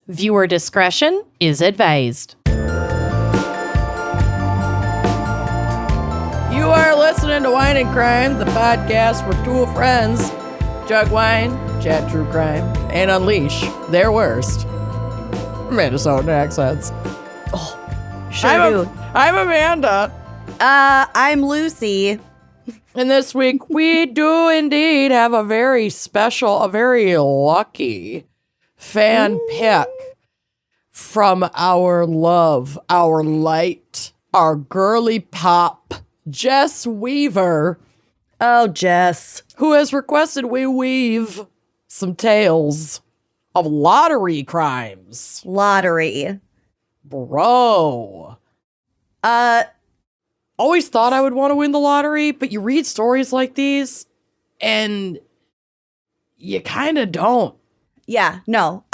Viewer discretion is advised. You are listening to Wine and Crime, the podcast where two friends jug wine, chat true crime, and unleash their worst Minnesota accents. I'm Amanda. I'm Lucy. And this week we do indeed have a very special, a very lucky fan pick from our love, our light, our girly pop, Jess Weaver. Oh, Jess. Who has requested we weave some tales of lottery crimes. Lottery. Bro. Always thought I would want to win the lottery, but you read stories like these and you kind of don't. Yeah, no.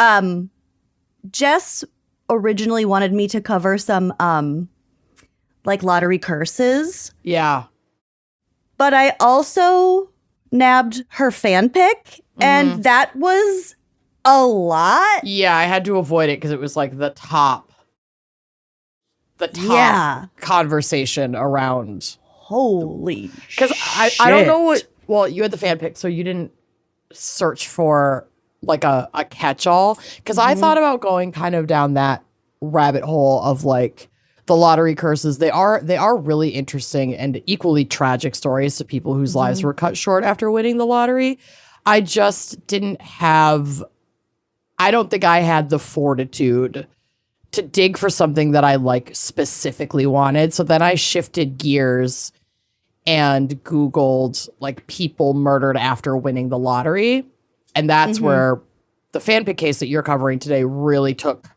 Jess originally wanted me to cover some like lottery curses. Yeah. But I also nabbed her fan pick, and that was a lot. Yeah, I had to avoid it because it was like the top conversation around. Holy Because I don't know what, well, you had the fan pick, so you didn't search for like a catch-all. Because I thought about going kind of down that rabbit hole of like the lottery curses. They are really interesting and equally tragic stories to people whose lives were cut short after winning the lottery. I just didn't have, I don't think I had the fortitude to dig for something that I like specifically wanted. So then I shifted gears and Googled like people murdered after winning the lottery. And that's where the fanfic case that you're covering today really took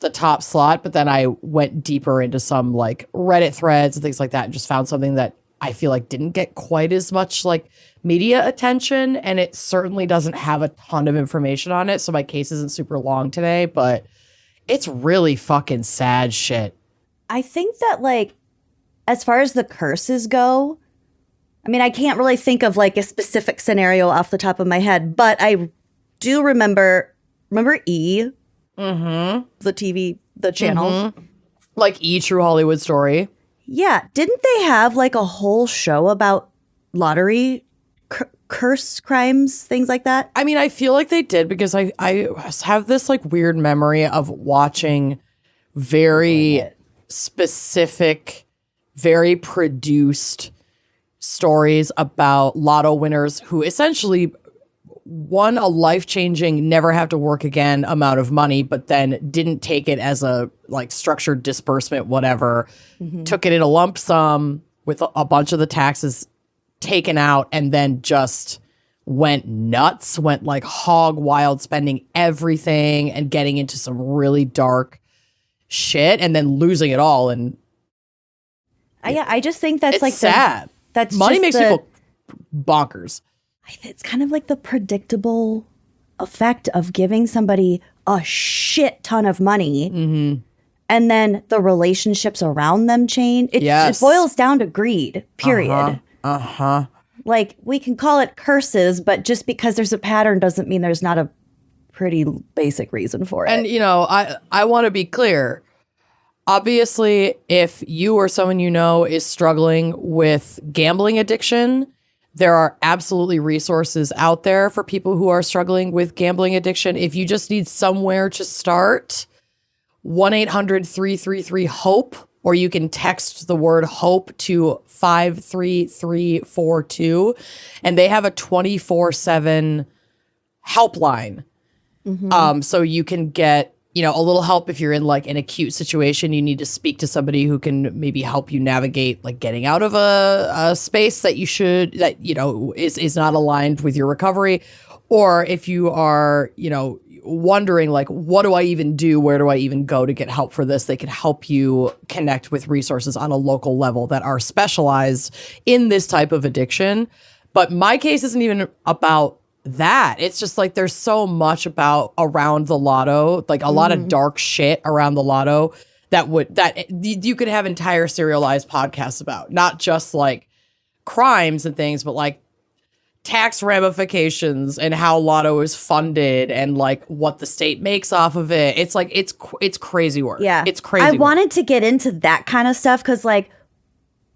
the top slot. But then I went deeper into some like Reddit threads and things like that and just found something that I feel like didn't get quite as much like media attention. And it certainly doesn't have a ton of information on it. So my case isn't super long today, but it's really fucking sad shit. I think that, like, as far as the curses go, I mean, I can't really think of, like, a specific scenario off the top of my head, but I do remember E? The channel? Like E! True Hollywood Story. Yeah. Didn't they have, like, a whole show about lottery curse crimes, things like that? I mean, I feel like they did because I have this like weird memory of watching very specific, very produced stories about lotto winners who essentially won a life-changing, never have to work again amount of money, but then didn't take it as a like structured disbursement, whatever, took it in a lump sum with a bunch of the taxes taken out, and then just went nuts, went like hog wild, spending everything and getting into some really dark shit and then losing it all. And I just think that's it's like sad. That's money just makes people bonkers. It's kind of like the predictable effect of giving somebody a shit ton of money and then the relationships around them change. It boils down to greed, period. Like, we can call it curses, but just because there's a pattern doesn't mean there's not a pretty basic reason for it. And, you know, I want to be clear. Obviously, if you or someone you know is struggling with gambling addiction, there are absolutely resources out there for people who are struggling with gambling addiction. If you just need somewhere to start, 1-800-333-HOPE, or you can text the word HOPE to 53342, and they have a 24/7 helpline. So you can get, you know, a little help if you're in like an acute situation. You need to speak to somebody who can maybe help you navigate like getting out of a space that you know is not aligned with your recovery. Or if you are, you know, wondering like, what do I even do? Where do I even go to get help for this? They can help you connect with resources on a local level that are specialized in this type of addiction. But my case isn't even about that. It's just like there's so much about around the lotto, like a lot of dark shit around the lotto that you could have entire serialized podcasts about, not just like crimes and things, but like tax ramifications and how lotto is funded and like what the state makes off of it. It's like it's crazy work. Yeah. It's crazy. I work. wanted to get into that kind of stuff because like,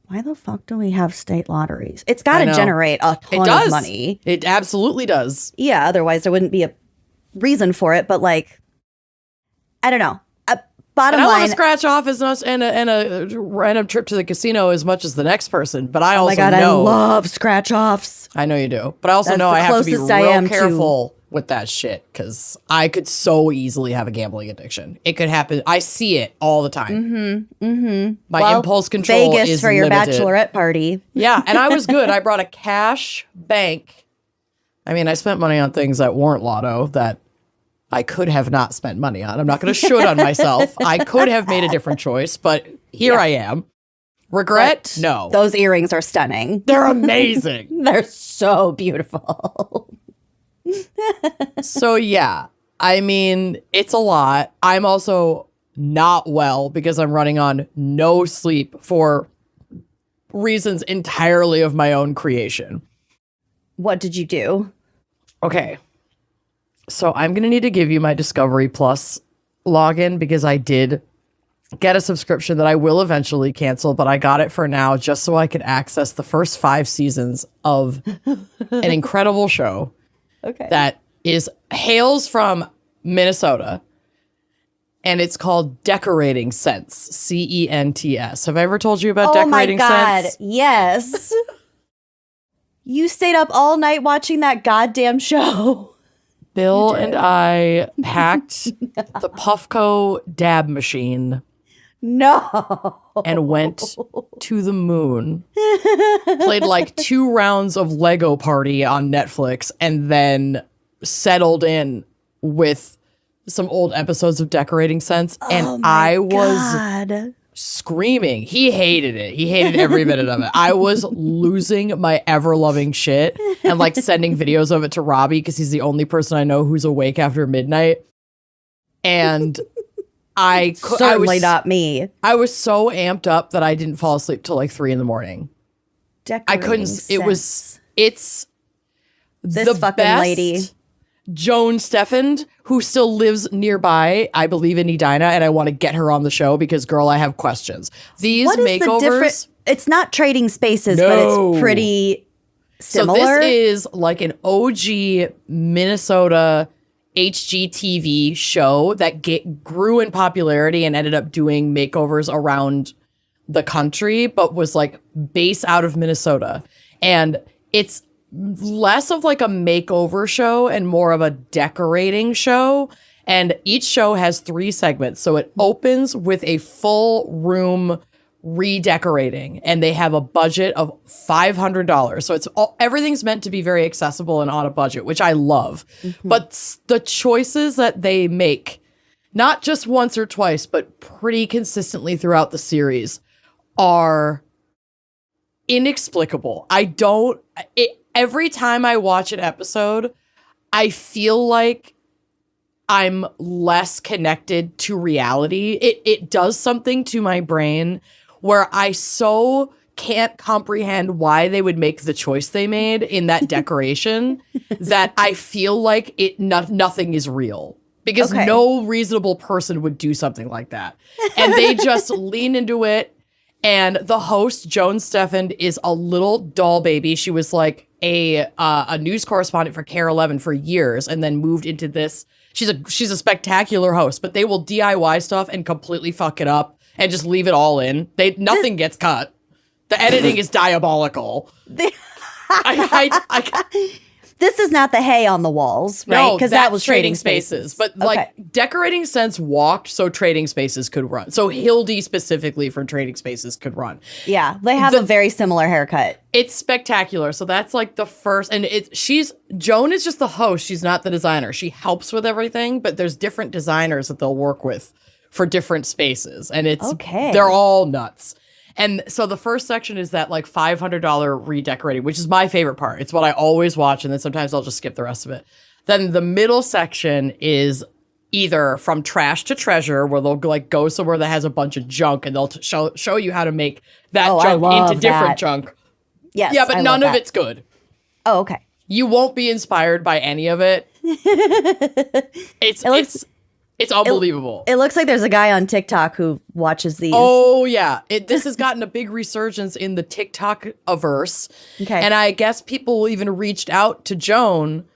why the fuck do we have state lotteries? It's got to generate a ton of money. It absolutely does. Yeah, otherwise there wouldn't be a reason for it. But like, I don't know. Bottom and I line, want to scratch off as much and a random trip to the casino as much as the next person. But I also my God, know I love scratch offs. I know you do. But I also That's know the I have to be closest I real am careful with that shit because I could so easily have a gambling addiction. It could happen. I see it all the time. My impulse control Vegas is for your limited. bachelorette party. Yeah, and I was good. I brought a cash bank. I mean, I spent money on things that weren't lotto that I could have not spent money on. I'm not going to shoot on myself. I could have made a different choice, but here I am. Regret? But no. Those earrings are stunning. They're amazing. They're so beautiful. So yeah, I mean, it's a lot. I'm also not well because I'm running on no sleep for reasons entirely of my own creation. What did you do? Okay. So I'm going to need to give you my Discovery Plus login because I did get a subscription that I will eventually cancel, but I got it for now just so I could access the first 5 seasons of an incredible show that hails from Minnesota, and it's called Decorating Sense, CENTS. Have I ever told you about Decorating Sense? Oh my God, yes. You stayed up all night watching that goddamn show. Bill and I packed the Puffco dab machine. No. And went to the moon. Played like 2 rounds of Lego Party on Netflix and then settled in with some old episodes of Decorating Sense. And I was screaming. He hated it. He hated every minute of it. I was losing my ever-loving shit and like sending videos of it to Robbie because he's the only person I know who's awake after midnight. And certainly not me. I was so amped up that I didn't fall asleep till like 3 a.m. I couldn't. It's this the fucking best lady, Joan Steffand, who still lives nearby, I believe in Edina, and I want to get her on the show because, girl, I have questions. These makeovers. It's not Trading Spaces, but it's pretty similar. So this is like an OG Minnesota HGTV show that grew in popularity and ended up doing makeovers around the country, but was like based out of Minnesota. And it's less of like a makeover show and more of a decorating show. And each show has 3 segments. So it opens with a full room redecorating, and they have a budget of $500. So it's everything's meant to be very accessible and on a budget, which I love. But the choices that they make, not just once or twice, but pretty consistently throughout the series, are inexplicable. Every time I watch an episode, I feel like I'm less connected to reality. It does something to my brain where I so can't comprehend why they would make the choice they made in that decoration that I feel like nothing is real. Because no reasonable person would do something like that. And they just lean into it. And the host, Joan Steffand, is a little doll baby. She was like a news correspondent for Care 11 for years and then moved into this. She's a spectacular host, but they will DIY stuff and completely fuck it up and just leave it all in. Nothing gets cut. The editing is diabolical. This is not the hay on the walls, right? Because that was Trading Spaces. But like Decorating Sense walked so Trading Spaces could run. So Hildy specifically from Trading Spaces could run. Yeah, they have a very similar haircut. It's spectacular. So that's like the first, and Joan is just the host. She's not the designer. She helps with everything, but there's different designers that they'll work with for different spaces. And they're all nuts. And so the first section is that like $500 redecorating, which is my favorite part. It's what I always watch, and then sometimes I'll just skip the rest of it. Then the middle section is either from trash to treasure, where they'll like go somewhere that has a bunch of junk, and they'll show you how to make that junk into different junk. Yes, yeah, but none of it's good. Oh, okay. You won't be inspired by any of it. It's unbelievable. It looks like there's a guy on TikTok who watches these. Oh, yeah. This has gotten a big resurgence in the TikTok-averse. Okay. And I guess people even reached out to Joan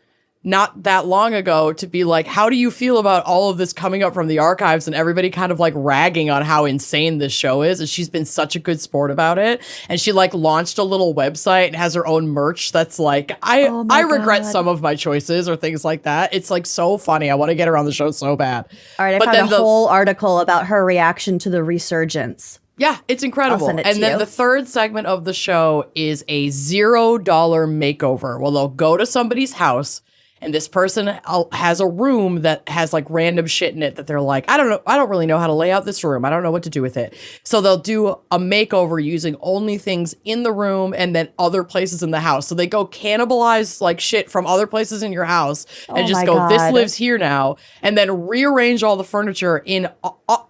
not that long ago to be like, how do you feel about all of this coming up from the archives and everybody kind of like ragging on how insane this show is? And she's been such a good sport about it. And she like launched a little website and has her own merch that's like, I regret some of my choices or things like that. It's like so funny. I want to get her on the show so bad. All right, I found a whole article about her reaction to the resurgence. Yeah, it's incredible. I'll send it and to then you. the third segment of the show is a $0 makeover. Well, they'll go to somebody's house and this person has a room that has like random shit in it that they're like, I don't really know how to lay out this room. I don't know what to do with it. So they'll do a makeover using only things in the room and then other places in the house. So they go cannibalize like shit from other places in your house and just go, this lives here now. And then rearrange all the furniture in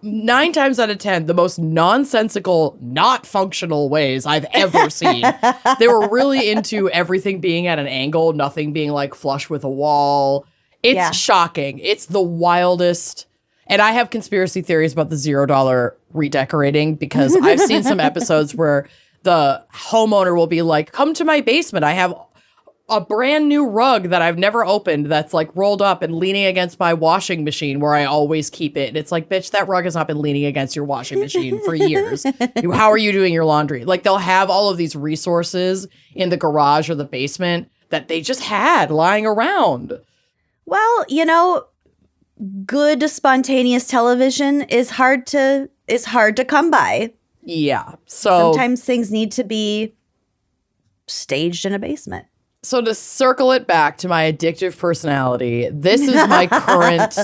9 times out of 10, the most nonsensical, not functional ways I've ever seen. They were really into everything being at an angle, nothing being like flush with a wall. It's shocking. It's the wildest. And I have conspiracy theories about the $0 redecorating because I've seen some episodes where the homeowner will be like, come to my basement. I have a brand new rug that I've never opened that's like rolled up and leaning against my washing machine where I always keep it. And it's like, bitch, that rug has not been leaning against your washing machine for years. How are you doing your laundry? Like they'll have all of these resources in the garage or the basement that they just had lying around. Well, you know, good spontaneous television is hard to come by. Yeah. So sometimes things need to be staged in a basement. So to circle it back to my addictive personality, this is my current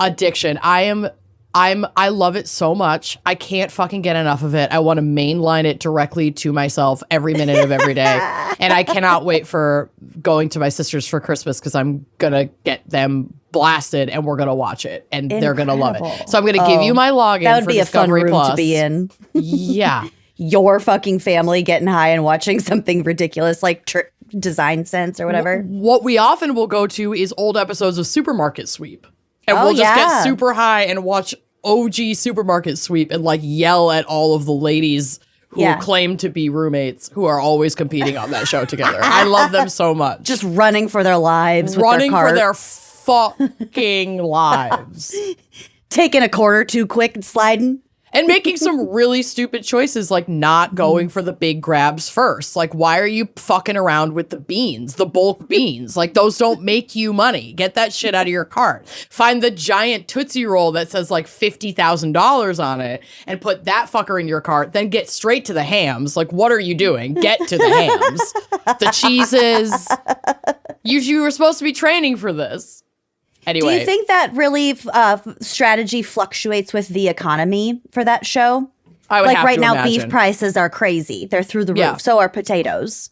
addiction. I love it so much. I can't fucking get enough of it. I want to mainline it directly to myself every minute of every day. And I cannot wait for going to my sister's for Christmas because I'm going to get them blasted and we're going to watch it and they're going to love it. So I'm going to give you my login that would for be Discovery a fun room Plus. to be in. Yeah. Your fucking family getting high and watching something ridiculous like Design Sense or whatever. What we often will go to is old episodes of Supermarket Sweep. And we'll just get super high and watch OG Supermarket Sweep and like yell at all of the ladies who claim to be roommates who are always competing on that show together. I love them so much. Just running for their lives. Running with their for their fucking lives. Taking a corner too quick and sliding. And making some really stupid choices, like not going for the big grabs first. Like, why are you fucking around with the beans, the bulk beans? Like, those don't make you money. Get that shit out of your cart. Find the giant Tootsie Roll that says like $50,000 on it and put that fucker in your cart. Then get straight to the hams. Like, what are you doing? Get to the hams. The cheeses. You were supposed to be training for this. Anyway. Do you think that really strategy fluctuates with the economy for that show? I would like have right to now, imagine. beef prices are crazy. They're through the roof. Yeah. So are potatoes.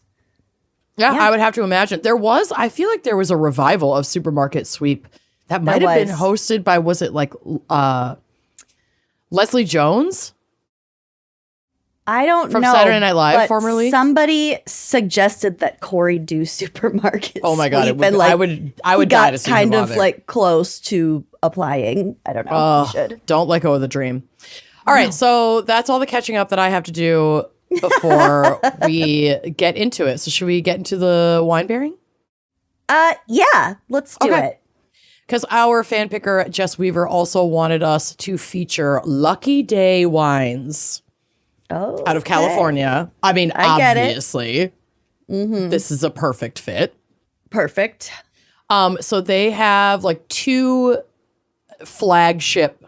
Yeah, I would have to imagine. I feel like there was a revival of Supermarket Sweep that might have been hosted by, was it like Leslie Jones? I don't know. From Saturday Night Live, formerly? Somebody suggested that Corey do Supermarket Oh my God. Sweep, and, like, I would die to see kind him on of there. like close to applying. I don't know. Should. Don't let go of the dream. All right, so that's all the catching up that I have to do before we get into it. So should we get into the wine bearing? Yeah, let's do it. Because our fan picker, Jess Weaver, also wanted us to feature Lucky Day wines. Oh, out of California. I mean, I obviously, this is a perfect fit. Perfect. So they have like 2 flagship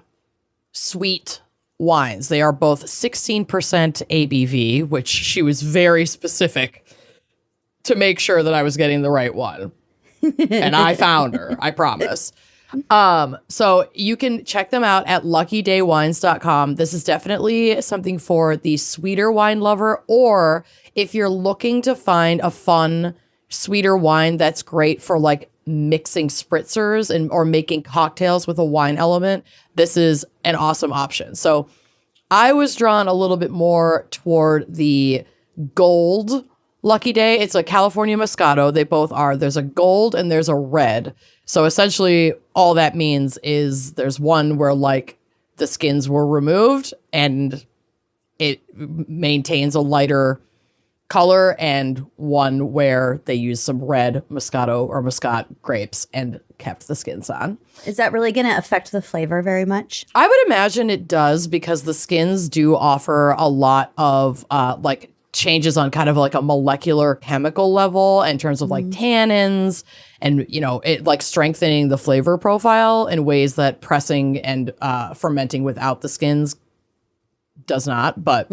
sweet wines. They are both 16% ABV, which she was very specific to make sure that I was getting the right one. And I found her, I promise. So you can check them out at luckydaywines.com. This is definitely something for the sweeter wine lover, or if you're looking to find a fun, sweeter wine that's great for like mixing spritzers and or making cocktails with a wine element, this is an awesome option. So I was drawn a little bit more toward the gold Lucky Day, it's a California Moscato. They both are. There's a gold and there's a red. So essentially all that means is there's one where like the skins were removed and it maintains a lighter color, and one where they used some red Moscato or Muscat grapes and kept the skins on. Is that really going to affect the flavor very much? I would imagine it does, because the skins do offer a lot of like changes on kind of like a molecular chemical level in terms of like tannins and, you know, it like strengthening the flavor profile in ways that pressing and fermenting without the skins does not. But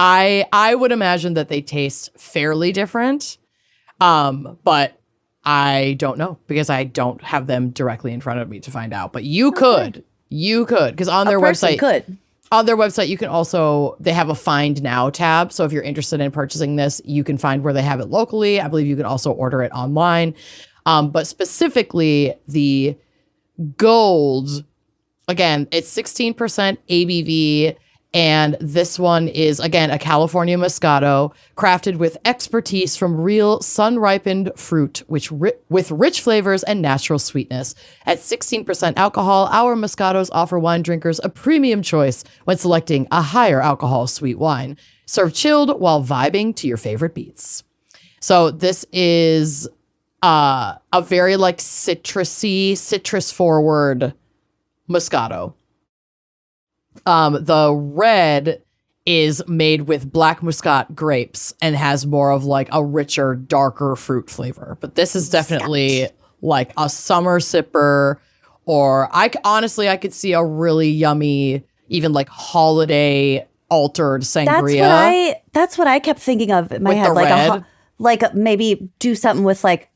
I would imagine that they taste fairly different. But I don't know because I don't have them directly in front of me to find out. But you could, because on their website, on their website, you can also, they have a Find Now tab. So if you're interested in purchasing this, you can find where they have it locally. I believe you can also order it online. But specifically the gold, again, it's 16% ABV. And this one is, again, a California Moscato crafted with expertise from real sun-ripened fruit, which with rich flavors and natural sweetness. At 16% alcohol, our Moscatos offer wine drinkers a premium choice when selecting a higher alcohol sweet wine. Serve chilled while vibing to your favorite beats. So this is a very like citrusy, citrus-forward Moscato. The red is made with black Muscat grapes and has more of like a richer, darker fruit flavor. But this is definitely like a summer sipper, or I could see a really yummy, even like holiday altered sangria. That's what I kept thinking of in my head. Like maybe do something with like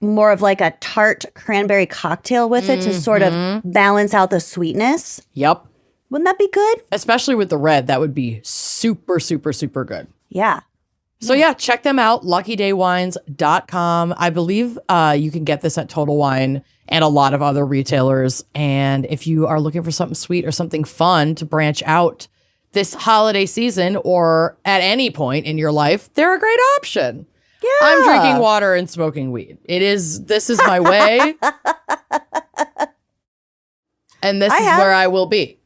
more of like a tart cranberry cocktail with it to sort of balance out the sweetness. Yep. Wouldn't that be good? Especially with the red, that would be super, super, super good. Yeah. So yeah, check them out, luckydaywines.com. I believe you can get this at Total Wine and a lot of other retailers. And if you are looking for something sweet or something fun to branch out this holiday season or at any point in your life, they're a great option. Yeah. I'm drinking water and smoking weed. This is my way. And this is where I will be.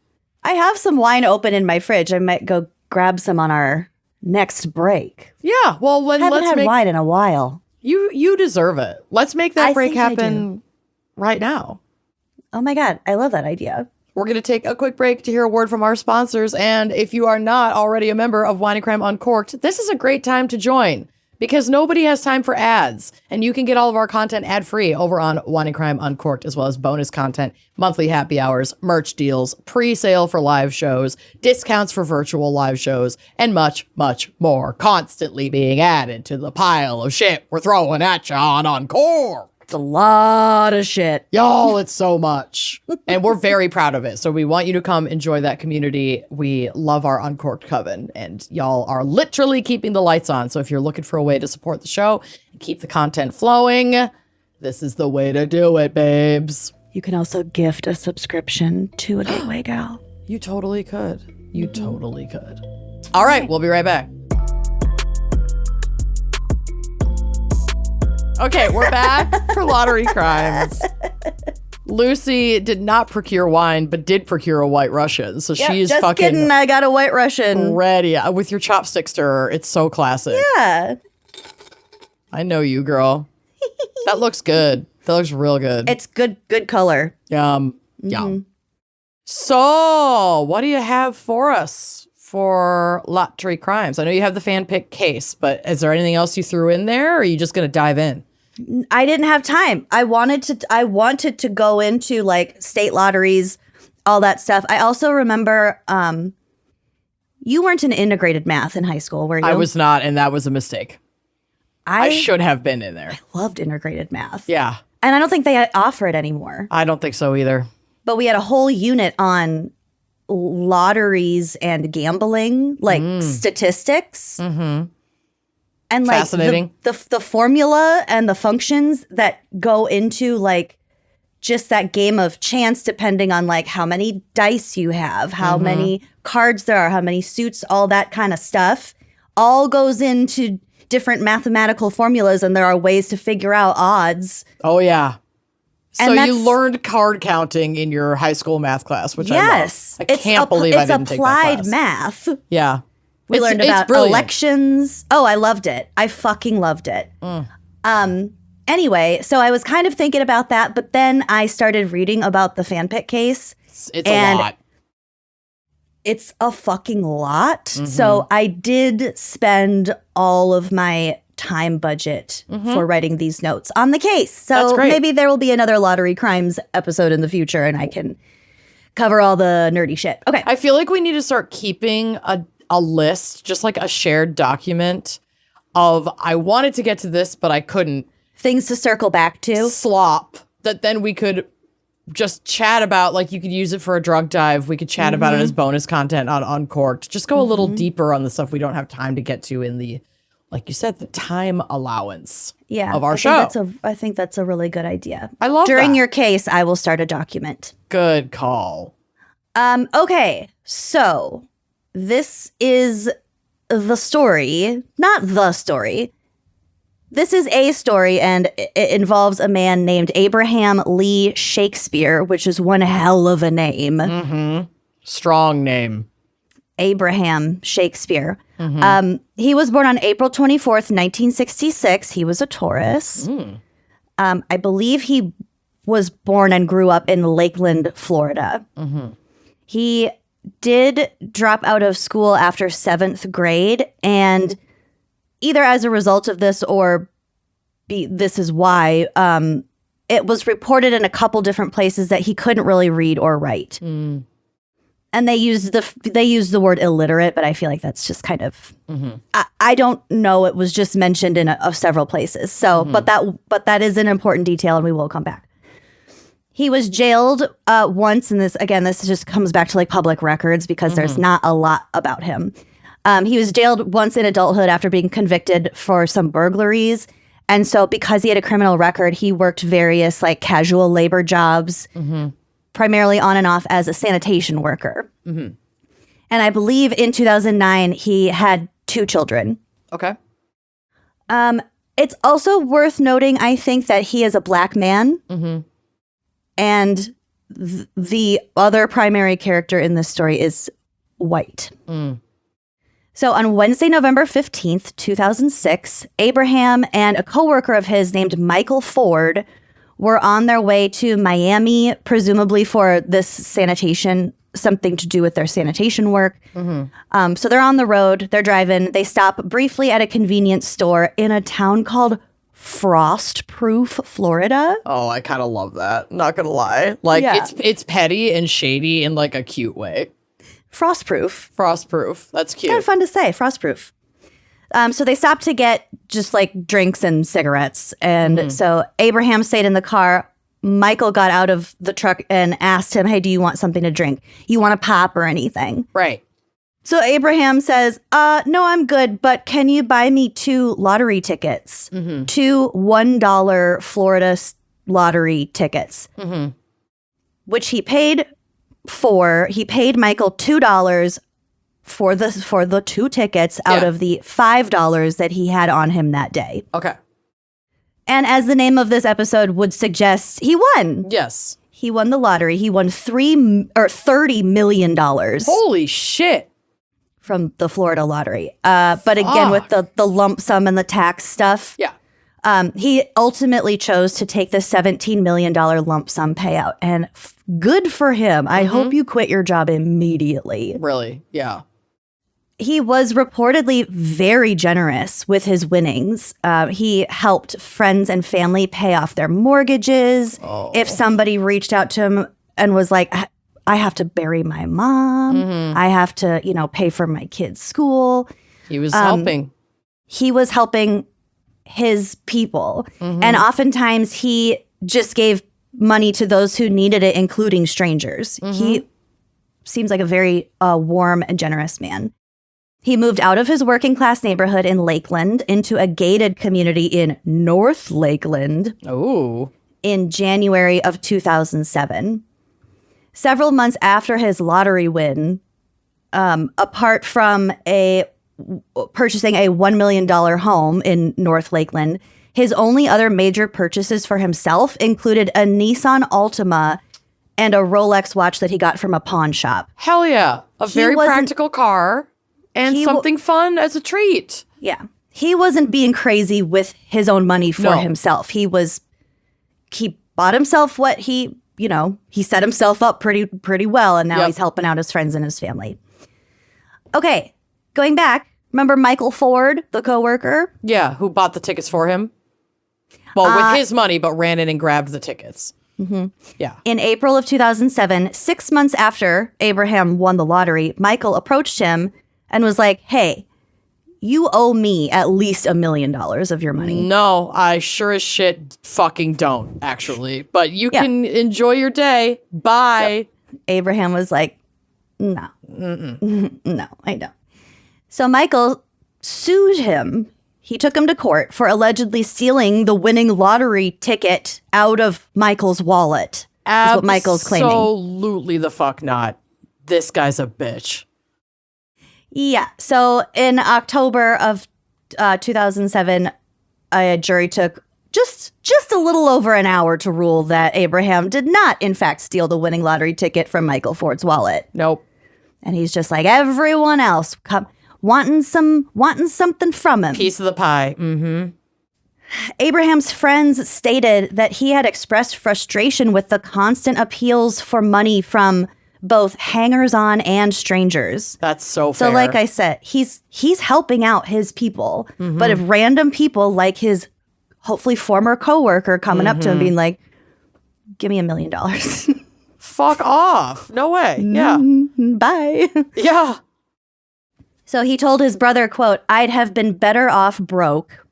I have some wine open in my fridge. I might go grab some on our next break. Yeah, well, Haven't had wine in a while. You deserve it. Let's make that break happen right now. Oh my God, I love that idea. We're going to take a quick break to hear a word from our sponsors. And if you are not already a member of Wine and Crime Uncorked, this is a great time to join, because nobody has time for ads, and you can get all of our content ad-free over on Wine and Crime Uncorked, as well as bonus content, monthly happy hours, merch deals, pre-sale for live shows, discounts for virtual live shows, and much, much more constantly being added to the pile of shit we're throwing at you on Uncorked. It's a lot of shit. Y'all, it's so much. And we're very proud of it. So we want you to come enjoy that community. We love our Uncorked Coven, and y'all are literally keeping the lights on. So if you're looking for a way to support the show and keep the content flowing, this is the way to do it, babes. You can also gift a subscription to a Gateway Gal. You totally could. You totally could. All right, we'll be right back. Okay, we're back for Lottery Crimes. Lucy did not procure wine, but did procure a White Russian. So she's just fucking kidding. I got a White Russian. ready with your chopstick stirrer. It's so classic. Yeah. I know you, girl. That looks good. That looks real good. It's good color. Yum. So, what do you have for us for Lottery Crimes? I know you have the fan pick case, but is there anything else you threw in there, or are you just going to dive in? I didn't have time. I wanted to go into like state lotteries, all that stuff. I also remember you weren't in integrated math in high school, were you? I was not, and that was a mistake. I should have been in there. I loved integrated math. Yeah. And I don't think they offer it anymore. I don't think so either. But we had a whole unit on lotteries and gambling, like statistics. Mm-hmm. And like fascinating. The formula and the functions that go into like just that game of chance, depending on like how many dice you have, how many cards there are, how many suits, all that kind of stuff, all goes into different mathematical formulas and there are ways to figure out odds. Oh, yeah. And So that's- you learned card counting in your high school math class, which yes, I love. I can't believe I didn't take that class. It's applied math. Yeah. We learned about elections. Oh, I loved it. I fucking loved it. Anyway, so I was kind of thinking about that, but then I started reading about the fanfic case. It's a lot. It's a fucking lot. So I did spend all of my time budget for writing these notes on the case. So maybe there will be another Lottery Crimes episode in the future and I can cover all the nerdy shit. Okay. I feel like we need to start keeping a list, just like a shared document of I wanted to get to this, but I couldn't. Things to circle back to. Slop that then we could just chat about. Like you could use it for a drug dive. We could chat about it as bonus content on Uncorked. Just go a little deeper on the stuff we don't have time to get to in the, like you said, the time allowance of our show. I think that's a really good idea. I love During that. your case, I will start a document. Good call. Okay, so this is the story, not the story. This is a story, and it involves a man named Abraham Lee Shakespeare, which is one hell of a name. Strong name. Abraham Shakespeare. He was born on April 24th, 1966. He was a Taurus. I believe he was born and grew up in Lakeland, Florida. He did drop out of school after 7th grade, and either as a result of this or this is why, it was reported in a couple different places that he couldn't really read or write. And they used the word illiterate, but I feel like that's just kind of I don't know. It was just mentioned in several places. So, but that is an important detail, and we will come back. He was jailed once, and this just comes back to like public records because there's not a lot about him. He was jailed once in adulthood after being convicted for some burglaries. And so because he had a criminal record, he worked various like casual labor jobs, primarily on and off as a sanitation worker. And I believe in 2009, he had 2 children. Okay. It's also worth noting, I think, that he is a black man. And the other primary character in this story is white. So on Wednesday, November 15th, 2006, Abraham and a coworker of his named Michael Ford were on their way to Miami, presumably for this sanitation, something to do with their sanitation work. So they're on the road, they're driving, they stop briefly at a convenience store in a town called Frostproof, Florida. Oh, I kind of love that. Not gonna lie. Like it's petty and shady in like a cute way. Frostproof. That's cute. Kind of fun to say. Frostproof. So they stopped to get just like drinks and cigarettes. And so Abraham stayed in the car. Michael got out of the truck and asked him, hey, do you want something to drink? You want a pop or anything? Right. So Abraham says, no, I'm good, but can you buy me 2 lottery tickets? 2 $1 Florida lottery tickets, which he paid for. He paid Michael $2 for the 2 tickets out of the $5 that he had on him that day. Okay. And as the name of this episode would suggest, he won. Yes. He won the lottery. He won $30 million. Holy shit. From the Florida lottery. But again, with the lump sum and the tax stuff. Yeah. He ultimately chose to take the $17 million lump sum payout. And good for him. I hope you quit your job immediately. Really? Yeah. He was reportedly very generous with his winnings. He helped friends and family pay off their mortgages. If somebody reached out to him and was like, I have to bury my mom. I have to, pay for my kids' school. He was helping. He was helping his people. And oftentimes he just gave money to those who needed it, including strangers. He seems like a very warm and generous man. He moved out of his working class neighborhood in Lakeland into a gated community in North Lakeland in January of 2007. Several months after his lottery win, apart from a purchasing a $1 million home in North Lakeland. His only other major purchases for himself included a Nissan Altima and a Rolex watch that he got from a pawn shop. Hell yeah. A very practical car and something fun as a treat. Yeah. He wasn't being crazy with his own money for himself. He bought himself what he set himself up pretty well, and now he's helping out his friends and his family. Okay, going back, remember Michael Ford, the coworker? Yeah, who bought the tickets for him? Well, with his money, but ran in and grabbed the tickets. Mm-hmm. Yeah. In April of 2007, 6 months after Abraham won the lottery, Michael approached him and was like, hey, you owe me at least $1 million of your money. No, I sure as shit fucking don't, actually. But you can enjoy your day. Bye. So Abraham was like, no. No, I don't. So Michael sued him. He took him to court for allegedly stealing the winning lottery ticket out of Michael's wallet. Is what Michael's claiming. Absolutely the fuck not. This guy's a bitch. Yeah. So in October of 2007, a jury took just a little over an hour to rule that Abraham did not, in fact, steal the winning lottery ticket from Michael Ford's wallet. Nope. And he's just like everyone else, wanting something from him. Piece of the pie. Mm-hmm. Abraham's friends stated that he had expressed frustration with the constant appeals for money from both hangers-on and strangers. That's so fair. So like I said, he's helping out his people. Mm-hmm. But if random people like his hopefully former coworker coming up to him being like, give me $1 million. Fuck off. No way. Yeah. Bye. Yeah. So he told his brother, quote, I'd have been better off broke.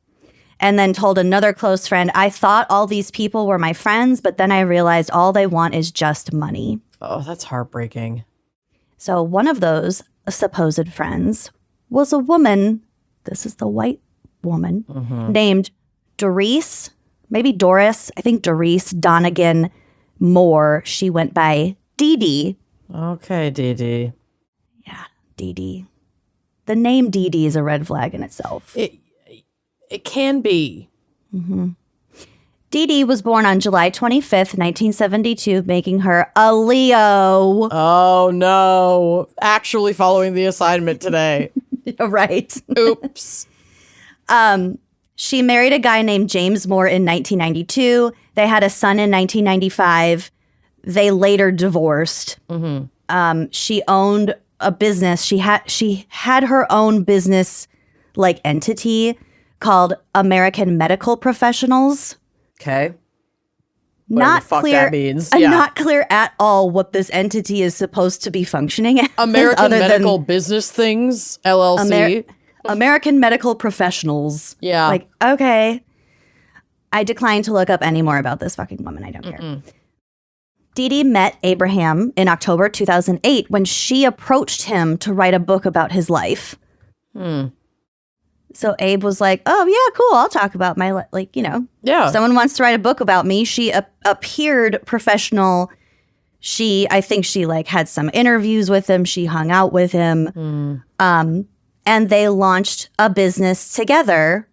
And then told another close friend, I thought all these people were my friends, but then I realized all they want is just money. Oh, that's heartbreaking. So one of those supposed friends was a woman, this is the white woman, named Doris, maybe Doris, I think Doris Donegan Moore. She went by Dee Dee. Okay, Dee Dee. Yeah, Dee Dee. The name Dee Dee is a red flag in itself. It can be. Mm-hmm. Dee Dee was born on July 25th, 1972, making her a Leo. Oh, no. Actually following the assignment today. Right. Oops. She married a guy named James Moore in 1992. They had a son in 1995. They later divorced. Mm-hmm. She owned a business. She had her own business like entity called American Medical Professionals. Okay. Not the fuck clear. That means. Not clear at all what this entity is supposed to be functioning as. American Medical Business Things, LLC. American Medical Professionals. Yeah. Like, okay. I decline to look up any more about this fucking woman. I don't care. Dee Dee met Abraham in October 2008 when she approached him to write a book about his life. So Abe was like, oh, yeah, cool. I'll talk about my, Yeah. Someone wants to write a book about me. She appeared professional. I think she had some interviews with him. She hung out with him. And they launched a business together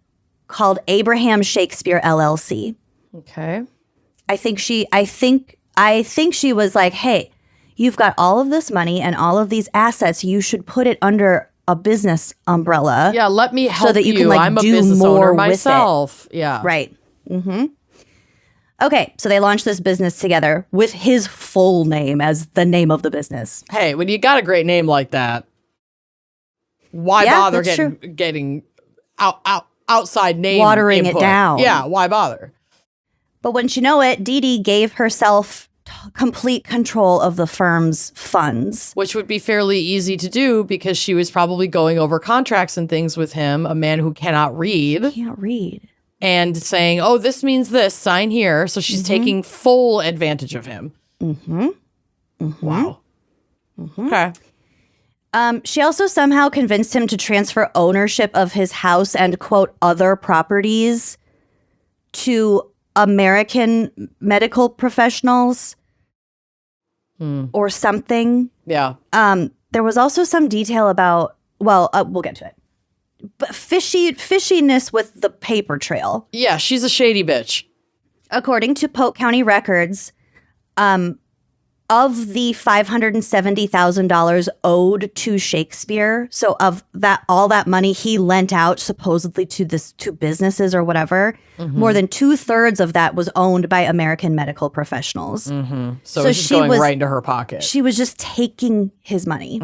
called Abraham Shakespeare LLC. Okay. I think she was like, hey, you've got all of this money and all of these assets. You should put it under a business umbrella. Yeah, let me help so that you can I'm a do business more owner myself. With it. Yeah. Right. Mm-hmm. Okay, so they launched this business together with his full name as the name of the business. Hey, when you got a great name like that, why bother getting outside name watering input? it down? Yeah, why bother? But wouldn't you know it, Dee Dee gave herself complete control of the firm's funds. Which would be fairly easy to do because she was probably going over contracts and things with him, a man who cannot read. Can't read. And saying, oh, this means this, sign here. So she's taking full advantage of him. Wow. Okay. She also somehow convinced him to transfer ownership of his house and, quote, other properties to American Medical Professionals or something. Yeah. There was also some detail about, we'll get to it. fishiness with the paper trail. Yeah, she's a shady bitch. According to Polk County records, of the $570,000 owed to Shakespeare, so of that, all that money he lent out supposedly to businesses or whatever, more than 2/3 of that was owned by American medical professionals. So it's just going right into her pocket. She was just taking his money.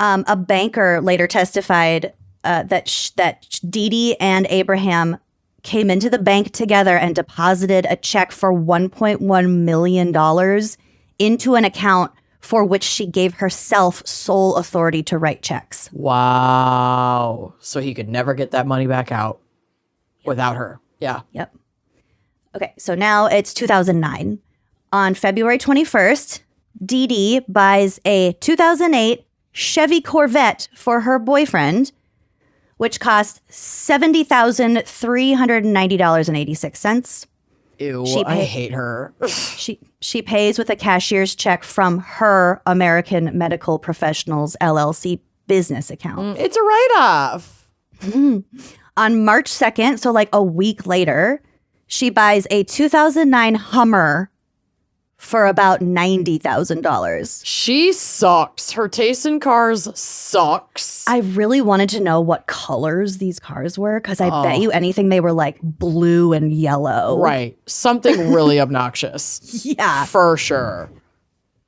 A banker later testified that Dee Dee and Abraham came into the bank together and deposited a check for $1.1 million into an account for which she gave herself sole authority to write checks. Wow. So he could never get that money back out without her. Yeah. Yep. Okay, so now it's 2009. On February 21st, Dee Dee buys a 2008 Chevy Corvette for her boyfriend, which cost $70,390.86. Ew, I hate her. She pays with a cashier's check from her American Medical Professionals LLC business account. It's a write-off. On March 2nd, so like a week later, she buys a 2009 Hummer for about $90,000. She sucks. Her taste in cars sucks. I really wanted to know what colors these cars were because I bet you anything they were like blue and yellow. Right. Something really obnoxious. Yeah. For sure.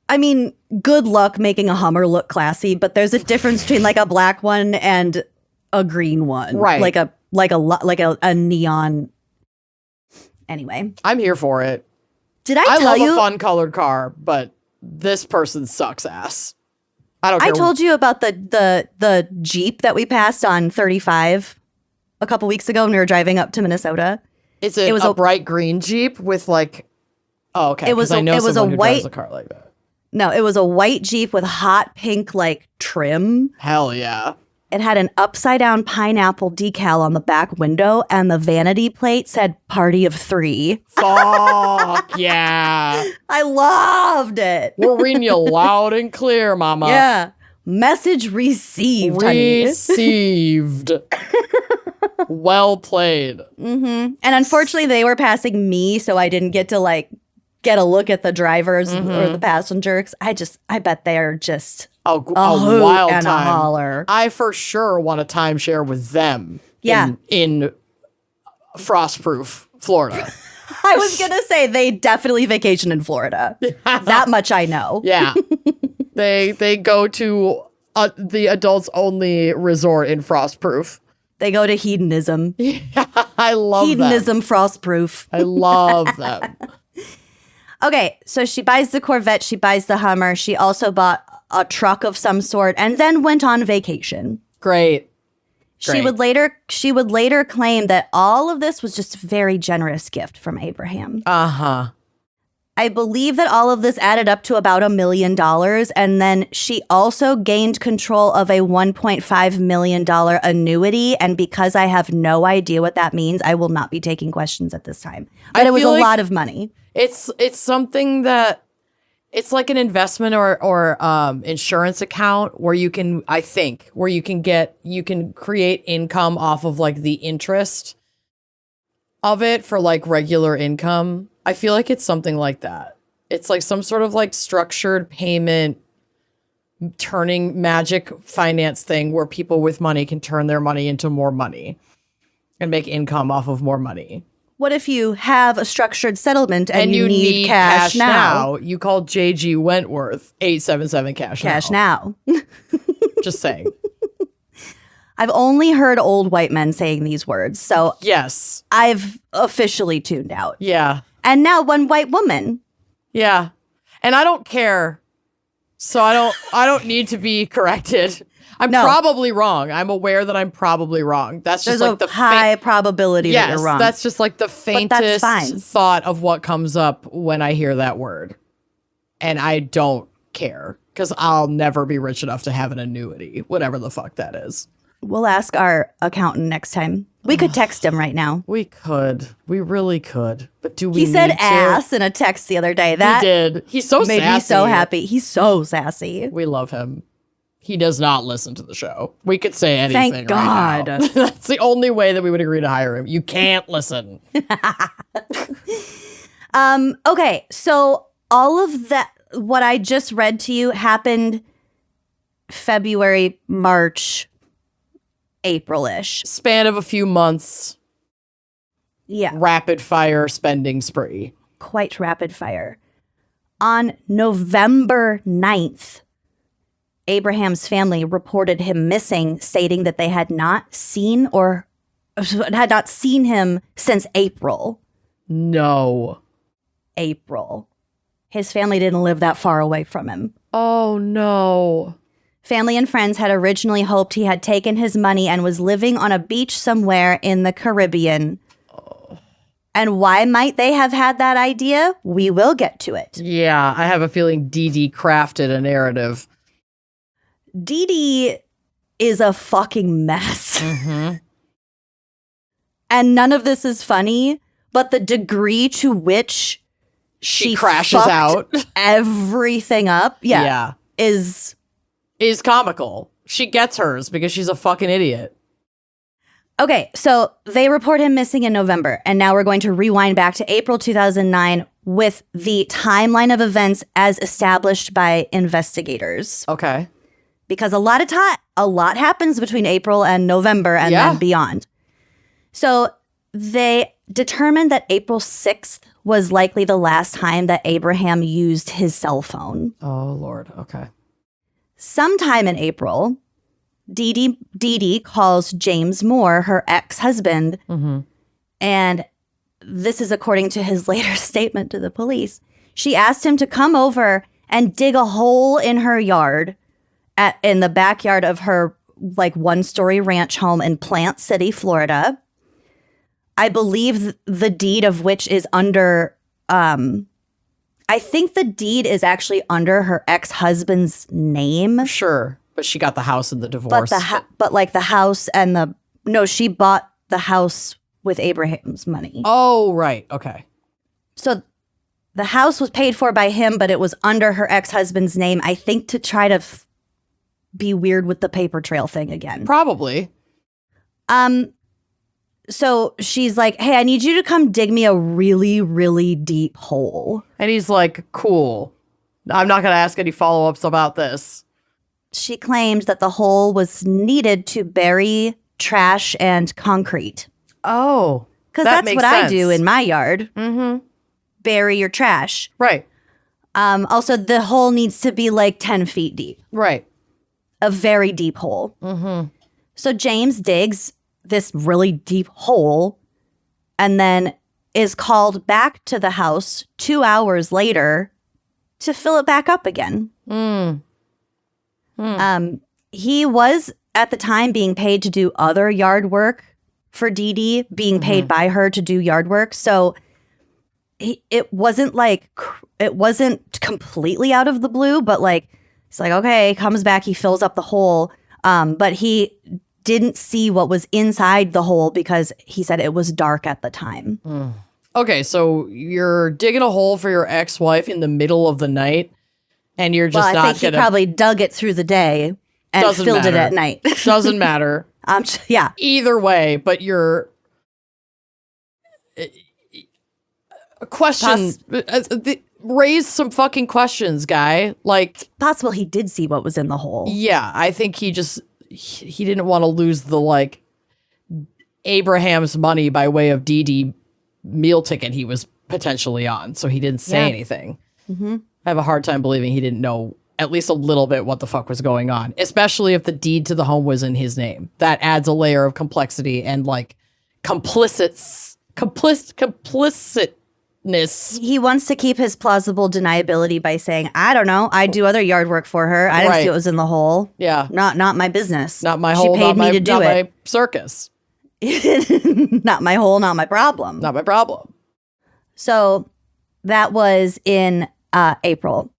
I mean, good luck making a Hummer look classy, but there's a difference between like a black one and a green one. Right. Like a neon. Anyway. I'm here for it. Did I tell you? I love a fun colored car, but this person sucks ass. I don't care. I told you about the Jeep that we passed on 35 a couple weeks ago when we were driving up to Minnesota. It was a bright green Jeep with like, oh, okay. It was a white drives a car like that. No, it was a white Jeep with hot pink like trim. Hell yeah. It had an upside down pineapple decal on the back window, and the vanity plate said "Party of 3." Fuck yeah. I loved it. We're reading you loud and clear, mama. Yeah. Message received, honey. Received. Well played. And unfortunately, they were passing me, so I didn't get to like get a look at the drivers or the passengers. I bet they're just a hoot wild and time. a holler. I for sure want a timeshare with them. Yeah. In frostproof Florida. I was gonna say they definitely vacation in Florida. That much I know. Yeah. They go to the adults only resort in frostproof. They go to hedonism. I love Hedonism them. frostproof. I love them. Okay, so she buys the Corvette, she buys the Hummer, she also bought a truck of some sort, and then went on vacation. Great. She would later claim that all of this was just a very generous gift from Abraham. Uh-huh. I believe that all of this added up to about $1 million, and then she also gained control of a $1.5 million annuity, and because I have no idea what that means, I will not be taking questions at this time. But it was a lot of money. It's something that it's like an investment or insurance account where you can create income off of like the interest of it for like regular income. I feel like it's something like that. It's like some sort of like structured payment turning magic finance thing where people with money can turn their money into more money and make income off of more money. What if you have a structured settlement and you need cash now? You call JG Wentworth 877 cash now. Just saying. I've only heard old white men saying these words, so yes, I've officially tuned out. Yeah. And now one white woman. Yeah. And I don't care. So I don't need to be corrected. I'm probably wrong. I'm aware that I'm probably wrong. That's just There's like a high probability that you're wrong. That's just like the faintest thought of what comes up when I hear that word. And I don't care because I'll never be rich enough to have an annuity, whatever the fuck that is. We'll ask our accountant next time. We could text him right now. We could. We really could. But do we He said need to? ass in a text the other day. That he did. He's so made sassy. me so happy. He's so sassy. We love him. He does not listen to the show. We could say anything. Thank God. Right now. That's the only way that we would agree to hire him. You can't listen. Okay, so all of that, what I just read to you, happened February, March, April-ish. Span of a few months. Yeah. Rapid fire spending spree. Quite rapid fire. On November 9th, Abraham's family reported him missing, stating that they had not seen him since April. No. April. His family didn't live that far away from him. Oh, no. Family and friends had originally hoped he had taken his money and was living on a beach somewhere in the Caribbean. And why might they have had that idea? We will get to it. Yeah, I have a feeling Dee Dee crafted a narrative. Dee Dee is a fucking mess. Mm-hmm. And none of this is funny, but the degree to which she crashes fucked out everything up, is comical. She gets hers because she's a fucking idiot. Okay, so they report him missing in November, and now we're going to rewind back to April 2009 with the timeline of events as established by investigators. Okay. Because a lot happens between April and November and then beyond. So they determined that April 6th was likely the last time that Abraham used his cell phone. Oh, Lord. Okay. Sometime in April, Dee Dee calls James Moore, her ex-husband, and this is according to his later statement to the police. She asked him to come over and dig a hole in her yard in the backyard of her one-story ranch home in Plant City, Florida. I believe the deed of which is under, I think the deed is actually under her ex-husband's name. Sure. But she got the house in the divorce. But the house and she bought the house with Abraham's money. Oh, right. Okay. So the house was paid for by him, but it was under her ex-husband's name, I think, to try to be weird with the paper trail thing again. Probably. So she's like, hey, I need you to come dig me a really, really deep hole. And he's like, cool. I'm not going to ask any follow-ups about this. She claimed that the hole was needed to bury trash and concrete. Oh, because that's what I do in my yard. Mm-hmm. Bury your trash. Right. Also, the hole needs to be 10 feet deep. Right. A very deep hole. Mm-hmm. So James digs this really deep hole and then is called back to the house 2 hours later to fill it back up again. He was at the time being paid to do other yard work for Dee Dee, being paid by her to do yard work. So it wasn't completely out of the blue, but it's okay, comes back, he fills up the hole. But he didn't see what was inside the hole because he said it was dark at the time. Okay, so you're digging a hole for your ex-wife in the middle of the night, and you're just I think he probably dug it through the day and filled it at night. Doesn't matter. Yeah. Either way, but you're question. Raise some fucking questions, guy. Possible he did see what was in the hole. Yeah, I think he didn't want to lose the Abraham's money by way of Dee Dee meal ticket he was potentially on, so he didn't say anything. I have a hard time believing he didn't know at least a little bit what the fuck was going on, especially if the deed to the home was in his name. That adds a layer of complexity and complicitness. He wants to keep his plausible deniability by saying, I don't know, I do other yard work for her. I didn't see what was in the hole. Yeah. Not my business. Not my hole, she paid me to do it. My circus. Not my hole, not my problem. Not my problem. So that was in April.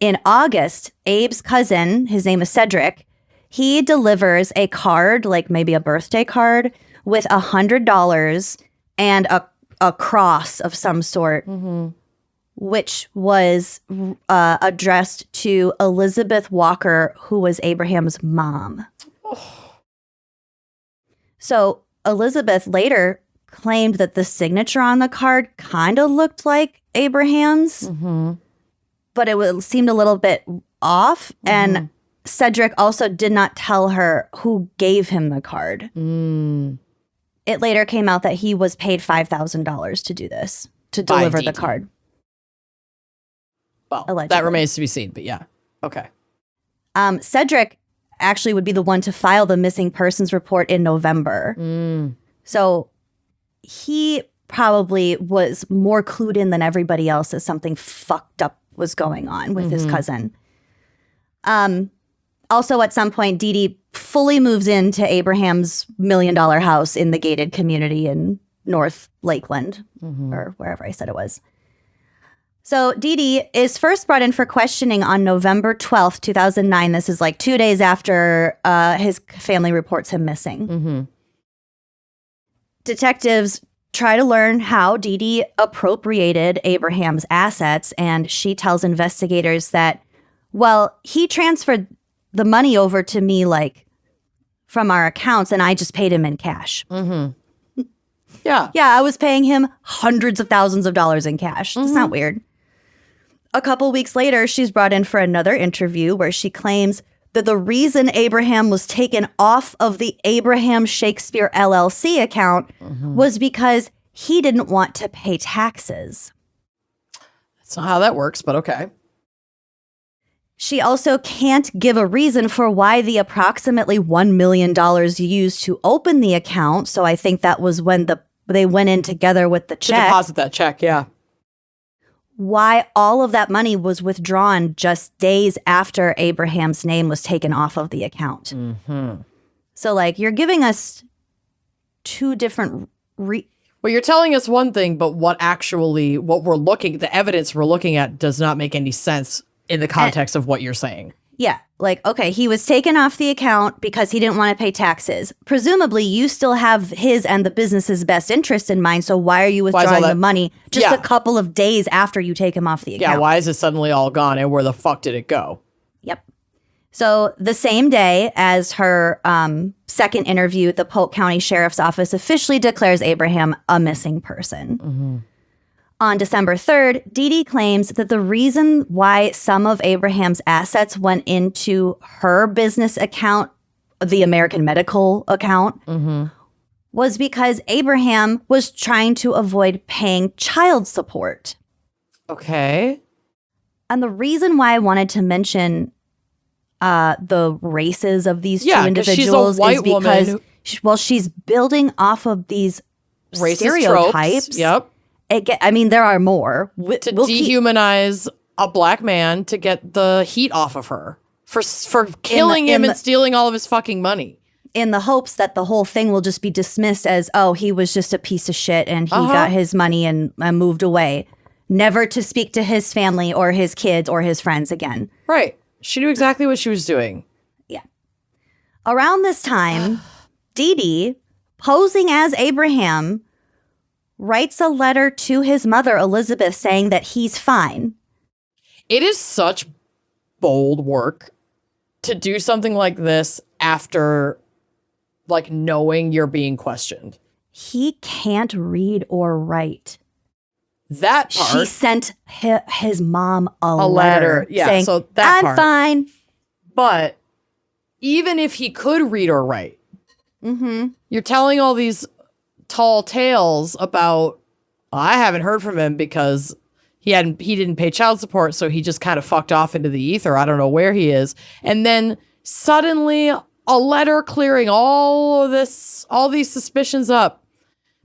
In August, Abe's cousin, his name is Cedric, he delivers a card, maybe a birthday card, with $100 and a cross of some sort which was addressed to Elizabeth Walker, who was Abraham's mom. So Elizabeth later claimed that the signature on the card kind of looked like Abraham's, but it seemed a little bit off. And Cedric also did not tell her who gave him the card. It later came out that he was paid $5,000 to do this, to deliver the card. Well, allegedly. That remains to be seen, but yeah. Okay. Cedric actually would be the one to file the missing persons report in November. So he probably was more clued in than everybody else as something fucked up was going on with his cousin. Also, at some point, Dee Dee fully moves into Abraham's $1 million house in the gated community in North Lakeland, or wherever I said it was. So Dee Dee is first brought in for questioning on November 12th, 2009. This is like 2 days after his family reports him missing. Detectives try to learn how Dee Dee appropriated Abraham's assets, and she tells investigators that, well, he transferred the money over to me like from our accounts, and I just paid him in cash. Yeah. Yeah, I was paying him hundreds of thousands of dollars in cash. It's not weird. A couple weeks later, she's brought in for another interview where she claims that the reason Abraham was taken off of the Abraham Shakespeare LLC account was because he didn't want to pay taxes. That's not how that works, but okay. She also can't give a reason for why the approximately $1 million used to open the account. So I think that was when they went in together with the check. To deposit that check, yeah. Why all of that money was withdrawn just days after Abraham's name was taken off of the account. So, like, you're giving us two different... well, you're telling us one thing, but the evidence we're looking at does not make any sense in the context of what you're saying. Yeah, like, okay, he was taken off the account because he didn't want to pay taxes. Presumably, you still have his and the business's best interest in mind, so why are you withdrawing the money just a couple of days after you take him off the account? Yeah, why is it suddenly all gone, and where the fuck did it go? Yep. So the same day as her second interview, the Polk County Sheriff's Office officially declares Abraham a missing person. On December 3rd, Dee Dee claims that the reason why some of Abraham's assets went into her business account, the American Medical account, was because Abraham was trying to avoid paying child support. Okay. And the reason why I wanted to mention the races of these two individuals is because she's building off of these racist stereotypes. Tropes. Yep. There are more. To dehumanize a black man to get the heat off of her for killing him and stealing all of his fucking money. In the hopes that the whole thing will just be dismissed as, oh, he was just a piece of shit and he got his money and moved away. Never to speak to his family or his kids or his friends again. Right. She knew exactly what she was doing. Yeah. Around this time, Dee Dee, posing as Abraham, writes a letter to his mother, Elizabeth, saying that he's fine. It is such bold work to do something like this after, like, knowing you're being questioned. He can't read or write. That part. She sent his mom a letter yeah, saying, so that I'm part. fine. But even if he could read or write, you're telling all these tall tales about, I haven't heard from him because he didn't pay child support, so he just kind of fucked off into the ether. I don't know where he is. And then suddenly a letter clearing all these suspicions up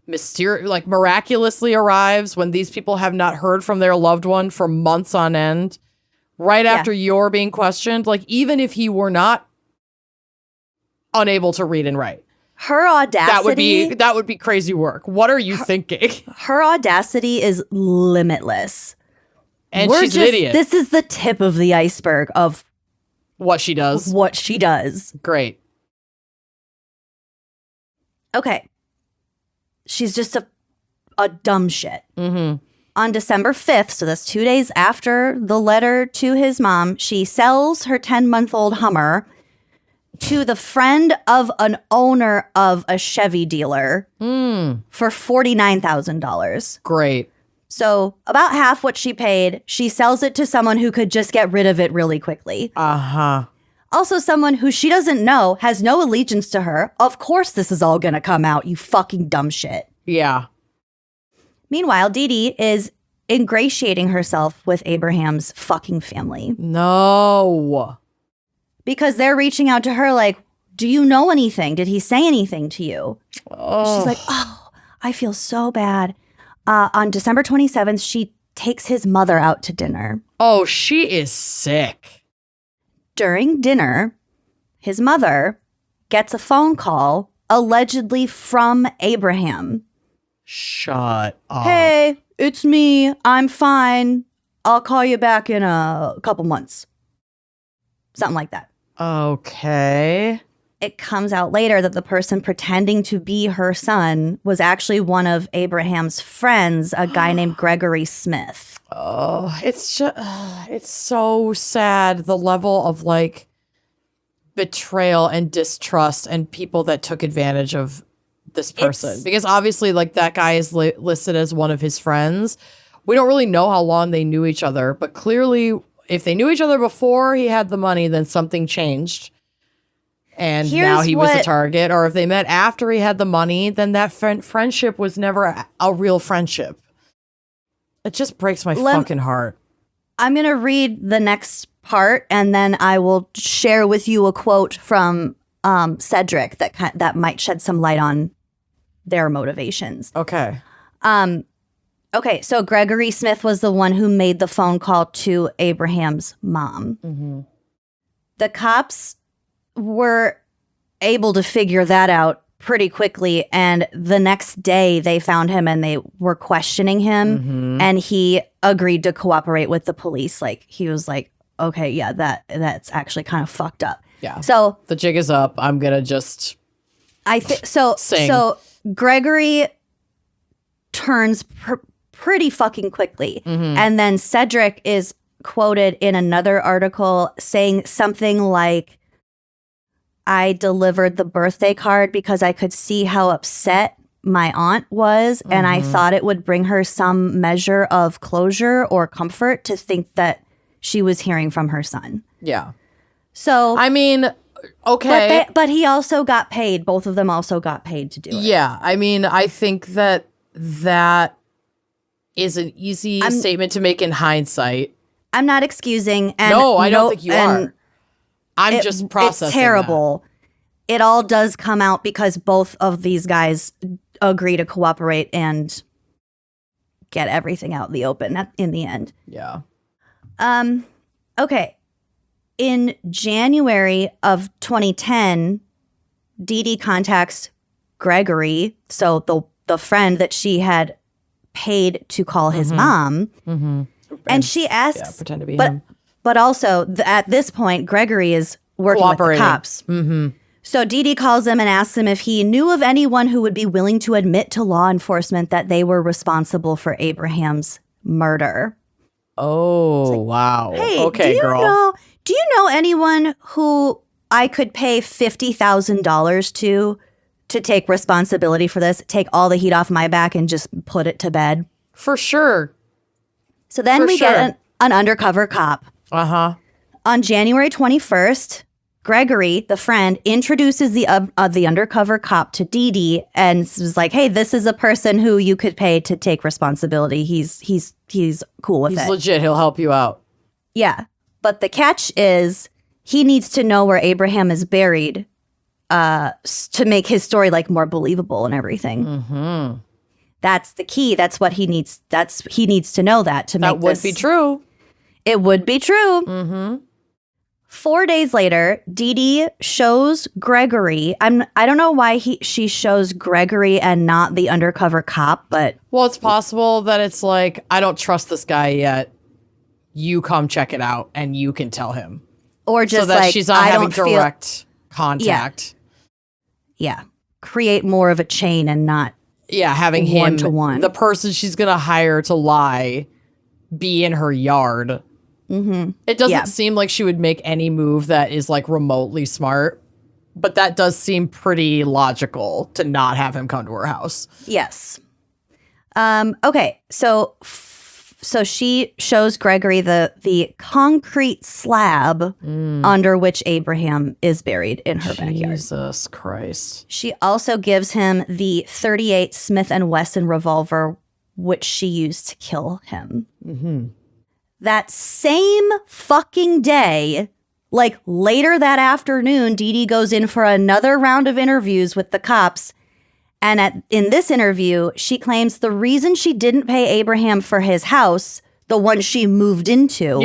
miraculously arrives when these people have not heard from their loved one for months on end, right after you're being questioned. Like, even if he were not unable to read and write, her audacity... That would be crazy work. What are you thinking? Her audacity is limitless. And she's an idiot. This is the tip of the iceberg of what she does. Great. Okay. She's just a dumb shit. On December 5th, so that's 2 days after the letter to his mom, she sells her 10-month-old Hummer to the friend of an owner of a Chevy dealer for $49,000. Great. So about half what she paid, she sells it to someone who could just get rid of it really quickly. Uh-huh. Also someone who she doesn't know, has no allegiance to her. Of course this is all gonna come out, you fucking dumb shit. Yeah. Meanwhile, Dee Dee is ingratiating herself with Abraham's fucking family. No. Because they're reaching out to her like, do you know anything? Did he say anything to you? Oh. She's like, oh, I feel so bad. On December 27th, she takes his mother out to dinner. Oh, she is sick. During dinner, his mother gets a phone call allegedly from Abraham. Shut up. Hey, it's me. I'm fine. I'll call you back in a couple months. Something like that. Okay. It comes out later that the person pretending to be her son was actually one of Abraham's friends, a guy named Gregory Smith. Oh, it's just, it's so sad. The level of like betrayal and distrust and people that took advantage of this person. Because obviously like that guy is listed as one of his friends. We don't really know how long they knew each other, but clearly if they knew each other before he had the money, then something changed. And now he was a target. Or if they met after he had the money, then that friendship was never a real friendship. It just breaks my fucking heart. I'm going to read the next part, and then I will share with you a quote from Cedric that might shed some light on their motivations. Okay. Okay, so Gregory Smith was the one who made the phone call to Abraham's mom. Mm-hmm. The cops were able to figure that out pretty quickly, and the next day they found him and they were questioning him, and he agreed to cooperate with the police. Like, he was like, okay, yeah, that's actually kind of fucked up. Yeah. So the jig is up. I'm gonna just sing. So Gregory turns pretty fucking quickly. And then Cedric is quoted in another article saying something like, I delivered the birthday card because I could see how upset my aunt was, and I thought it would bring her some measure of closure or comfort to think that she was hearing from her son. Yeah. So I mean, okay. But he also got paid. Both of them also got paid to do it. Yeah. I mean, I think that is an easy statement to make in hindsight. I'm not excusing. And no, I don't think you are. I'm just processing. It's terrible. It all does come out because both of these guys agree to cooperate and get everything out in the open in the end. Yeah. Okay. In January of 2010, Dee Dee contacts Gregory, so the friend that she had paid to call his mom, and she asks, pretend to be him. But also, at this point, Gregory is working with the cops. So Dee Dee calls him and asks him if he knew of anyone who would be willing to admit to law enforcement that they were responsible for Abraham's murder. Oh, wow. Hey, okay, girl. Do you know anyone who I could pay $50,000 to take responsibility for this, take all the heat off my back and just put it to bed? For sure. So then we get an undercover cop. Uh-huh. On January 21st, Gregory, the friend, introduces the undercover cop to Dee Dee and was like, hey, this is a person who you could pay to take responsibility. He's cool with it. He's legit. He'll help you out. Yeah. But the catch is he needs to know where Abraham is buried to make his story like more believable and everything. That's the key. That's what he needs. He needs to know that to make that would be true. It would be true. 4 days later, Dee Dee shows Gregory. I don't know why she shows Gregory and not the undercover cop, but well, it's possible that it's like, I don't trust this guy yet. You come check it out, and you can tell him, or just so that like she's not having direct contact. Yeah, create more of a chain and not having him, one-to-one. the person she's going to hire to lie, be in her yard. Mm-hmm. It doesn't seem like she would make any move that is like remotely smart, but that does seem pretty logical to not have him come to her house. Yes. Okay, so she shows Gregory the concrete slab under which Abraham is buried in her backyard. Jesus Christ. She also gives him the .38 Smith & Wesson revolver, which she used to kill him. Mm-hmm. That same fucking day, like later that afternoon, Dee Dee goes in for another round of interviews with the cops. And in this interview, she claims the reason she didn't pay Abraham for his house, the one she moved into,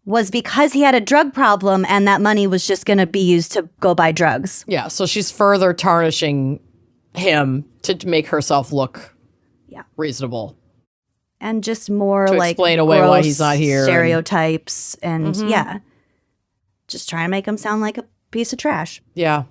was because he had a drug problem and that money was just going to be used to go buy drugs. Yeah, so she's further tarnishing him to make herself look reasonable. And just more to like explain away why he's not here. Stereotypes and just trying to make him sound like a piece of trash. Yeah.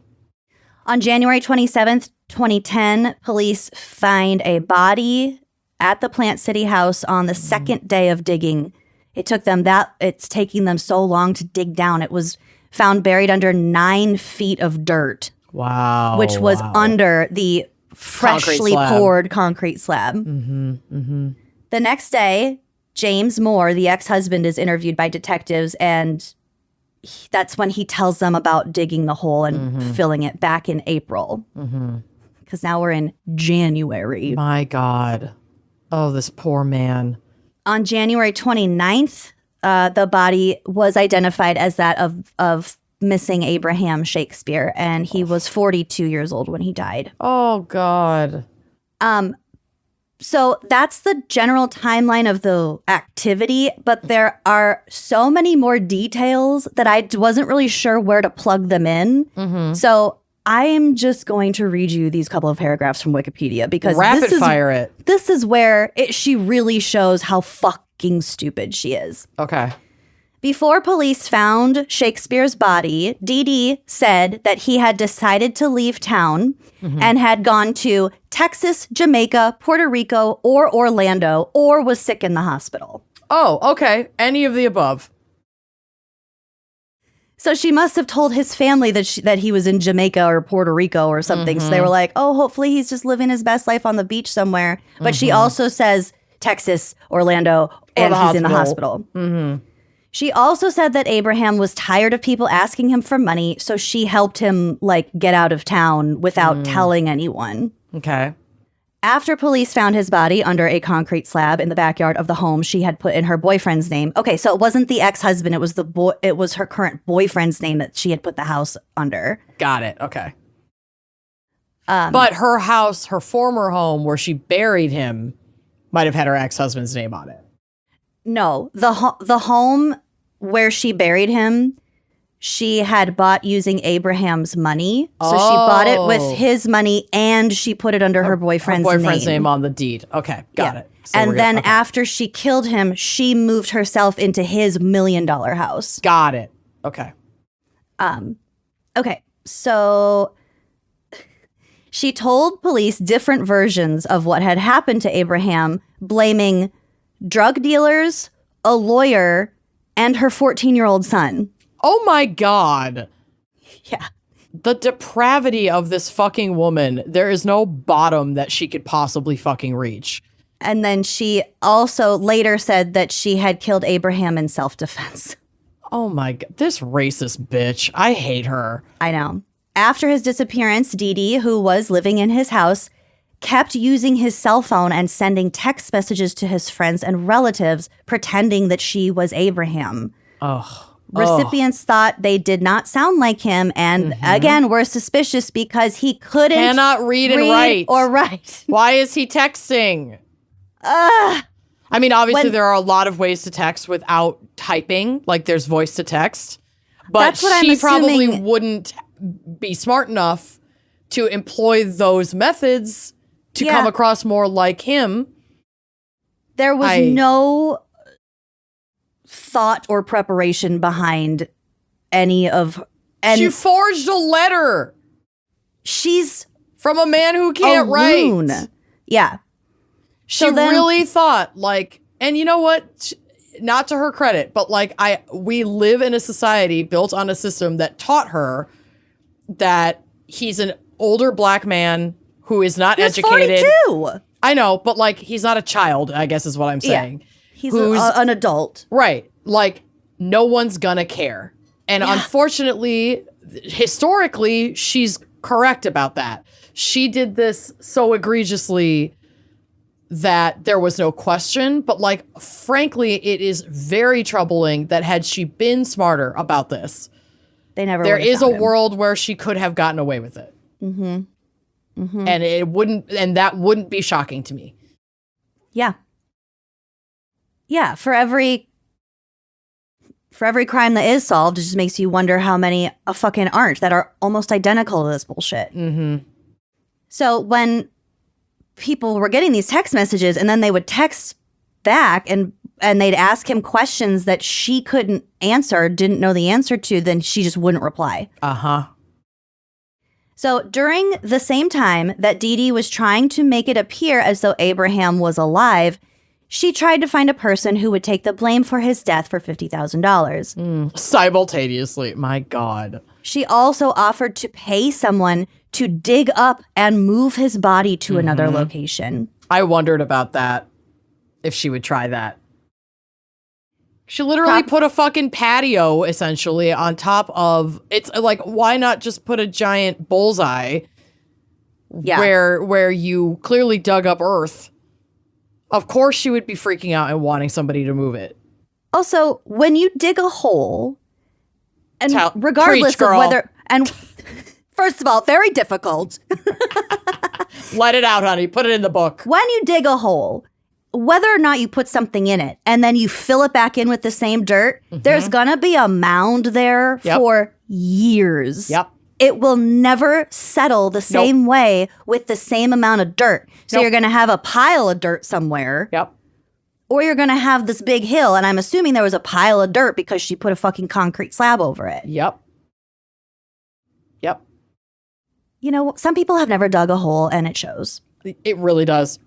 On January 27th, 2010, police find a body at the Plant City house on the second day of digging. It's taking them so long to dig down. It was found buried under 9 feet of dirt. Wow. Which was under the freshly poured concrete slab. Mm-hmm, mm-hmm. The next day, James Moore, the ex-husband, is interviewed by detectives, and that's when he tells them about digging the hole and filling it back in April. Because now we're in January. My God. Oh, this poor man. On January 29th, the body was identified as that of missing Abraham Shakespeare, and he was 42 years old when he died. Oh, God. So that's the general timeline of the activity, but there are so many more details that I wasn't really sure where to plug them in. So I am just going to read you these couple of paragraphs from Wikipedia because this is where she really shows how fucking stupid she is. Okay. Before police found Shakespeare's body, Dee Dee said that he had decided to leave town and had gone to Texas, Jamaica, Puerto Rico, or Orlando, or was sick in the hospital. Oh, okay. Any of the above. So she must have told his family that he was in Jamaica or Puerto Rico or something. So they were like, oh, hopefully he's just living his best life on the beach somewhere. But she also says Texas, Orlando, and he's in the hospital. She also said that Abraham was tired of people asking him for money, so she helped him, like, get out of town without telling anyone. Okay. After police found his body under a concrete slab in the backyard of the home she had put in her boyfriend's name. Okay, so it wasn't the ex-husband, it was her current boyfriend's name that she had put the house under. Got it. Okay. But her house, her former home where she buried him, might have had her ex-husband's name on it. No, the home where she buried him, she had bought using Abraham's money. So she bought it with his money and she put it under her boyfriend's name on the deed. Okay, got it. So and then after she killed him, she moved herself into his $1 million house. Got it. Okay. Okay, so she told police different versions of what had happened to Abraham, blaming drug dealers, a lawyer, and her 14-year-old son. Oh my God. Yeah. The depravity of this fucking woman. There is no bottom that she could possibly fucking reach. And then she also later said that she had killed Abraham in self-defense. Oh my God. This racist bitch. I hate her. I know. After his disappearance, Dee Dee, who was living in his house, kept using his cell phone and sending text messages to his friends and relatives, pretending that she was Abraham. Recipients thought they did not sound like him, and again, were suspicious because he cannot read and write. Or write. Why is he texting? I mean, obviously, there are a lot of ways to text without typing. Like, there's voice to text. But she probably wouldn't be smart enough to employ those methods to come across more like him. There was no thought or preparation behind any of... she forged a letter. She's from a man who can't write. Loon. Yeah. She really thought, like, and you know what? Not to her credit, but like we live in a society built on a system that taught her that he's an older black man who is not educated. 42. I know, but like he's not a child, I guess is what I'm saying. Yeah. He's an adult. Right. Like no one's gonna care. And unfortunately, historically, she's correct about that. She did this so egregiously that there was no question. But like, frankly, it is very troubling that had she been smarter about this, there is a world where she could have gotten away with it. Mm-hmm. Mm-hmm. And that wouldn't be shocking to me. Yeah. Yeah. For every crime that is solved, it just makes you wonder how many fucking aren't that are almost identical to this bullshit. Mm-hmm. So when people were getting these text messages and then they would text back and they'd ask him questions that she couldn't answer, didn't know the answer to, then she just wouldn't reply. Uh-huh. So during the same time that Dee Dee was trying to make it appear as though Abraham was alive, she tried to find a person who would take the blame for his death for $50,000. Simultaneously. My God. She also offered to pay someone to dig up and move his body to another location. I wondered about that, if she would try that. She literally put a fucking patio, essentially, on top of... It's like, why not just put a giant bullseye where you clearly dug up earth? Of course she would be freaking out and wanting somebody to move it. Also, when you dig a hole, and regardless preach, of whether... And first of all, very difficult. Let it out, honey. Put it in the book. When you dig a hole, whether or not you put something in it and then you fill it back in with the same dirt, there's going to be a mound there for years. Yep. It will never settle the same way with the same amount of dirt. So you're going to have a pile of dirt somewhere. Yep. Or you're going to have this big hill. And I'm assuming there was a pile of dirt because she put a fucking concrete slab over it. Yep. Yep. You know, some people have never dug a hole and it shows. It really does.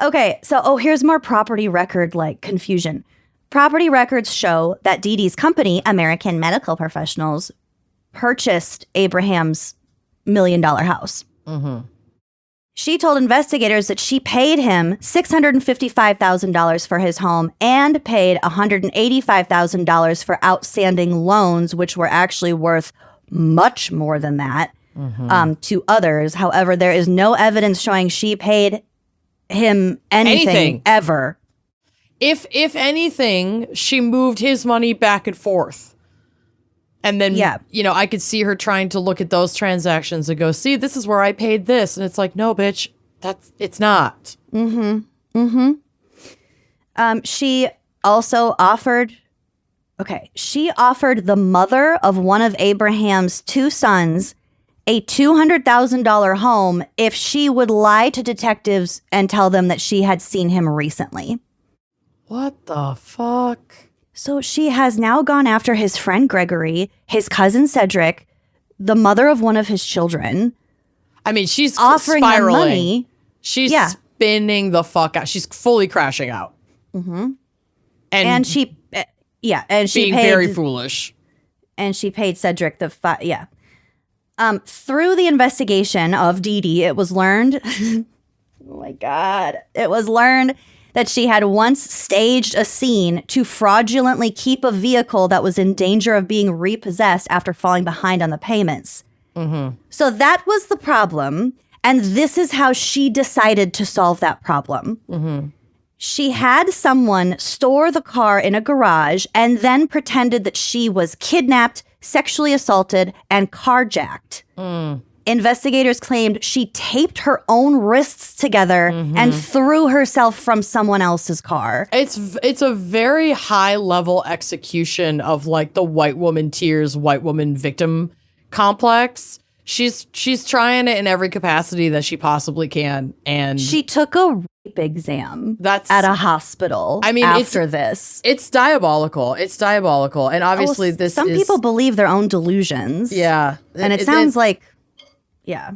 Okay, so here's more property record like confusion. Property records show that Dee Dee's company, American Medical Professionals, purchased Abraham's $1 million house. Mm-hmm. She told investigators that she paid him $655,000 for his home and paid $185,000 for outstanding loans, which were actually worth much more than that to others. However, there is no evidence showing she paid him anything ever. If anything, she moved his money back and forth. And then, I could see her trying to look at those transactions and go, see, this is where I paid this. And it's like, no, bitch, it's not. She also offered, she offered the mother of one of Abraham's two sons a $200,000 home if she would lie to detectives and tell them that she had seen him recently. What the fuck? So she has now gone after his friend Gregory, his cousin Cedric, the mother of one of his children. I mean, she's offering them money. She's spinning the fuck out. She's fully crashing out. Mm-hmm. And she being paid, very foolish. And she paid Cedric through the investigation of Dee Dee, it was learned, oh my God, it was learned that she had once staged a scene to fraudulently keep a vehicle that was in danger of being repossessed after falling behind on the payments. Mm-hmm. So that was the problem. And this is how she decided to solve that problem. Mm-hmm. She had someone store the car in a garage and then pretended that she was kidnapped, sexually assaulted, and carjacked. Investigators claimed she taped her own wrists together and threw herself from someone else's car. It's a very high level execution of like the white woman tears, white woman victim complex. She's trying it in every capacity that she possibly can, and she took a rape exam at a hospital. I mean, after this, it's diabolical. It's diabolical, and obviously some people believe their own delusions. Yeah, and it sounds like Yeah.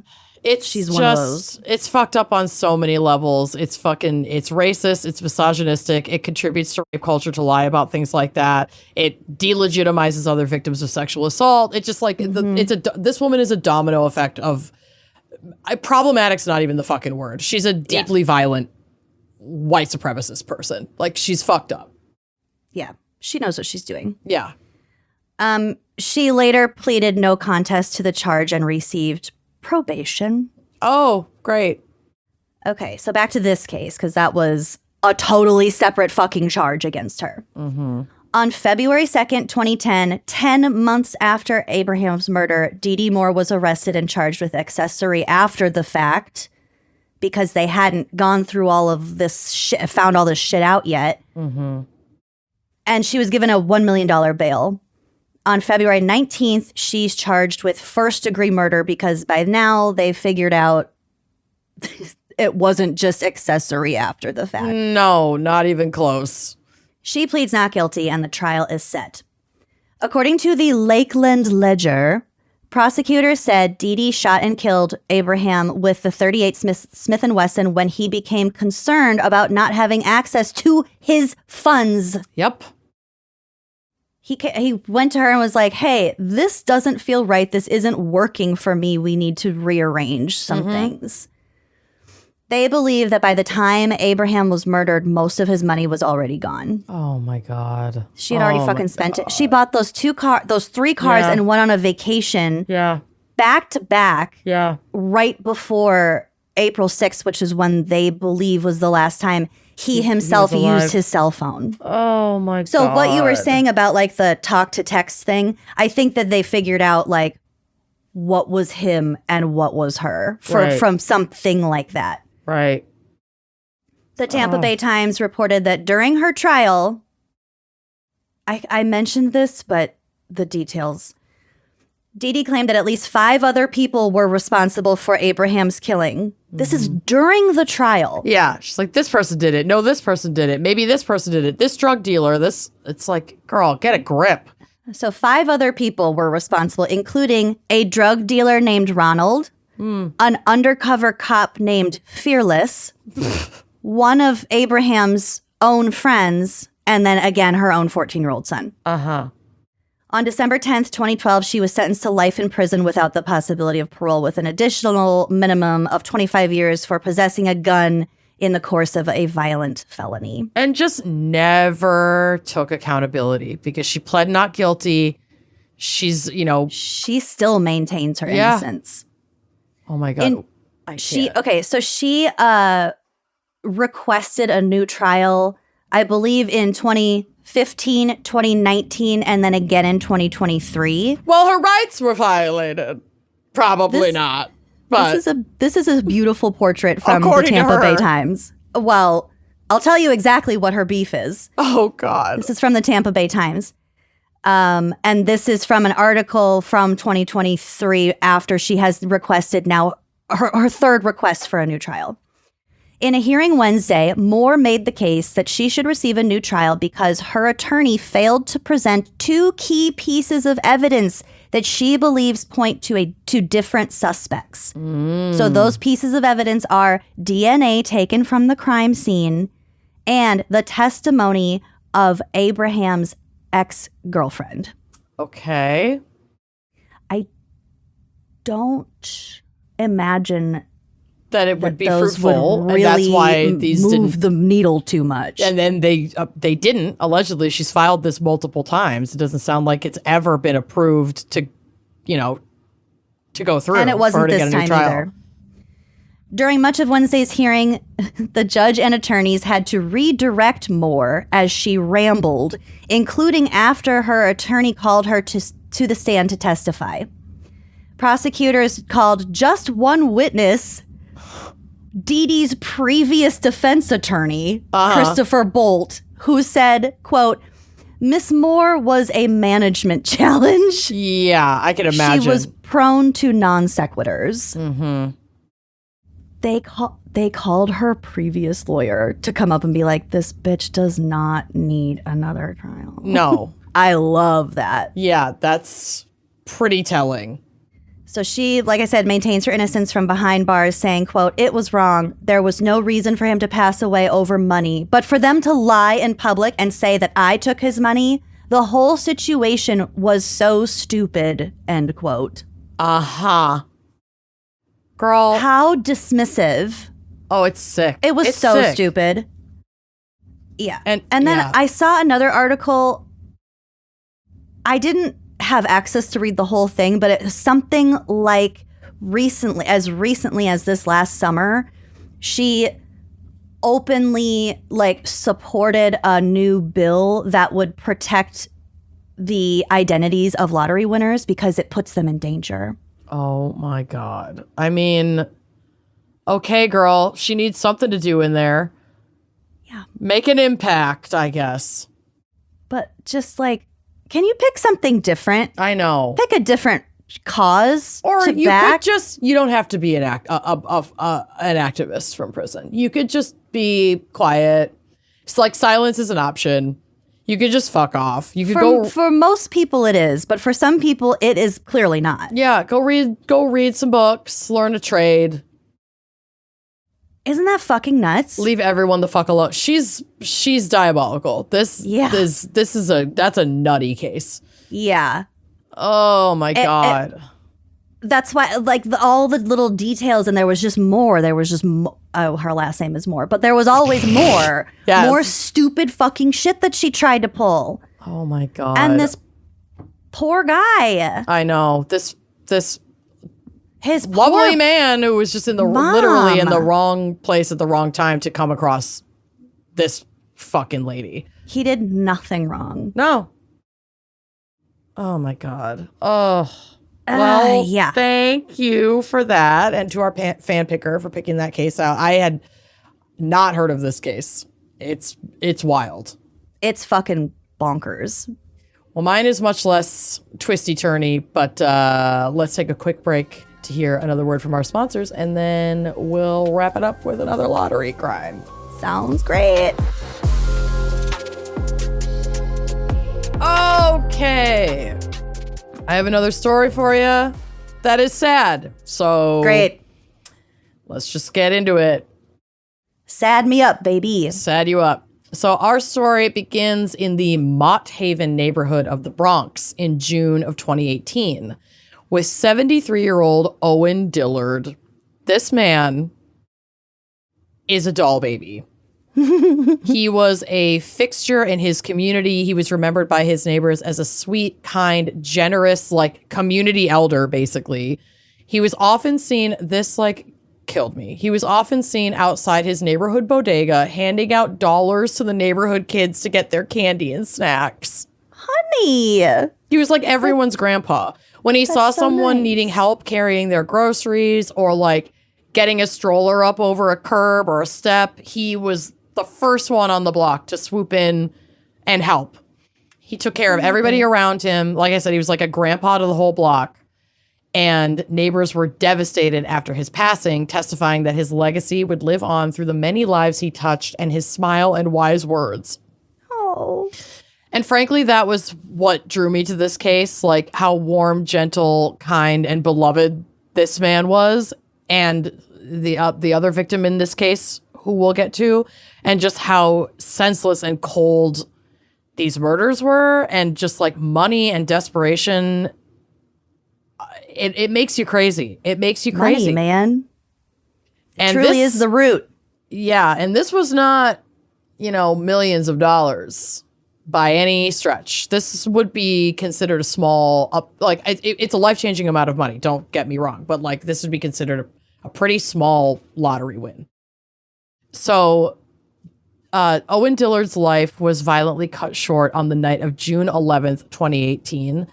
She's one of those. It's fucked up on so many levels. It's racist. It's misogynistic. It contributes to rape culture to lie about things like that. It delegitimizes other victims of sexual assault. It just like, this woman is a domino effect of, problematic's not even the fucking word. She's a deeply violent white supremacist person. Like, she's fucked up. Yeah. She knows what she's doing. Yeah. She later pleaded no contest to the charge and received probation. Oh, great. Okay, so back to this case, because that was a totally separate fucking charge against her. Mm-hmm. On February 2nd, 2010, 10 months after Abraham's murder, Dee Dee Moore was arrested and charged with accessory after the fact because they hadn't gone through all of this shit, found all this shit out yet. Mm-hmm. And she was given a $1 million bail. On February 19th, she's charged with first-degree murder because by now they figured out it wasn't just accessory after the fact. No, not even close. She pleads not guilty and the trial is set. According to the Lakeland Ledger, prosecutors said Dee Dee shot and killed Abraham with the .38 Smith & Wesson when he became concerned about not having access to his funds. Yep. He went to her and was like, hey, this doesn't feel right. This isn't working for me. We need to rearrange some things. They believe that by the time Abraham was murdered, most of his money was already gone. Oh, my God. She had already fucking spent it. She bought those 3 cars and went on a vacation back to back right before April 6th, which is when they believe was the last time he himself used his cell phone. Oh, my God. So what you were saying about like the talk to text thing, I think that they figured out like what was him and what was her from something like that. Right. The Tampa Bay Times reported that during her trial, I mentioned this, but the details. Dee Dee claimed that at least 5 other people were responsible for Abraham's killing. This is during the trial. Yeah. She's like, this person did it. No, this person did it. Maybe this person did it. This drug dealer, it's like, girl, get a grip. So 5 other people were responsible, including a drug dealer named Ronald, an undercover cop named Fearless, one of Abraham's own friends, and then again, her own 14-year-old son. Uh-huh. On December 10th, 2012, she was sentenced to life in prison without the possibility of parole, with an additional minimum of 25 years for possessing a gun in the course of a violent felony. And just never took accountability because she pled not guilty. She's, She still maintains her innocence. Oh, my God. She requested a new trial, I believe, in 2015, 2019, and then again in 2023. Well, her rights were violated. Probably not. But this is a beautiful portrait from the Tampa Bay Times. Well, I'll tell you exactly what her beef is. Oh, God. This is from the Tampa Bay Times. And this is from an article from 2023 after she has requested now her third request for a new trial. In a hearing Wednesday, Moore made the case that she should receive a new trial because her attorney failed to present 2 key pieces of evidence that she believes point to different suspects. So those pieces of evidence are DNA taken from the crime scene and the testimony of Abraham's ex-girlfriend. Okay. I don't imagine that it would be those fruitful, would really and that's why these move the needle too much. And then they didn't. Allegedly, she's filed this multiple times. It doesn't sound like it's ever been approved to go through. And it wasn't this time either. During much of Wednesday's hearing, the judge and attorneys had to redirect Moore as she rambled, including after her attorney called her to the stand to testify. Prosecutors called just one witness, Dee Dee's previous defense attorney, Christopher Bolt, who said, quote, Miss Moore was a management challenge. Yeah, I can imagine. She was prone to non sequiturs. Mm-hmm. They called her previous lawyer to come up and be like, this bitch does not need another trial. No. I love that. Yeah, that's pretty telling. So she, like I said, maintains her innocence from behind bars, saying, quote, "It was wrong. There was no reason for him to pass away over money. But for them to lie in public and say that I took his money, the whole situation was so stupid," end quote. Uh-huh. Girl. How dismissive. Oh, it's sick. It was it's so sick. stupid. Yeah. And then yeah. I saw another article. I didn't have access to read the whole thing, but it was something like recently as this last summer, she openly supported a new bill that would protect the identities of lottery winners because it puts them in danger. Oh my God. I mean, okay, girl, she needs something to do in there. Yeah. Make an impact, I guess. But just can you pick something different? I know. Pick a different cause Or to you back. could just, you don't have to be an activist from prison. You could just be quiet. It's like silence is an option. You could just fuck off. You could For most people it is, but for some people it is clearly not. Yeah, go read some books, learn a trade. Isn't that fucking nuts? Leave everyone the fuck alone. She's diabolical. That's a nutty case. Yeah. Oh my God. That's why, all the little details, and there was just more. Oh, her last name is Moore, but there was always more. Yes. More stupid fucking shit that she tried to pull. Oh my God. And this poor guy. I know. This His lovely poor man who was just literally in the wrong place at the wrong time to come across this fucking lady. He did nothing wrong. No. Oh my God. Oh. Well, yeah. Thank you for that. And to our fan picker for picking that case out. I had not heard of this case. It's wild. It's fucking bonkers. Well, mine is much less twisty-turny, but let's take a quick break to hear another word from our sponsors, and then we'll wrap it up with another lottery crime. Sounds great. Okay. I have another story for you that is sad. So Great. Let's just get into it. Sad me up, baby. Sad you up. So our story begins in the Mott Haven neighborhood of the Bronx in June of 2018 with 73-year-old Owen Dillard. This man is a doll baby. He was a fixture in his community. He was remembered by his neighbors as a sweet, kind, generous, community elder, basically. He was often seen, killed me. He was often seen outside his neighborhood bodega, handing out dollars to the neighborhood kids to get their candy and snacks. Honey. He was like everyone's grandpa. When he saw someone needing help carrying their groceries or getting a stroller up over a curb or a step, he was the first one on the block to swoop in and help. He took care of everybody around him. Like I said, he was like a grandpa to the whole block. And neighbors were devastated after his passing, testifying that his legacy would live on through the many lives he touched and his smile and wise words. Oh. And frankly, that was what drew me to this case, how warm, gentle, kind, and beloved this man was. And the other victim in this case, who we'll get to, and just how senseless and cold these murders were, and just money and desperation. It makes you crazy. It makes you crazy. Money, man. And truly is the root. Yeah. And this was not, millions of dollars by any stretch. This would be considered a small, it's a life-changing amount of money. Don't get me wrong. But this would be considered a pretty small lottery win. So Owen Dillard's life was violently cut short on the night of June 11th, 2018.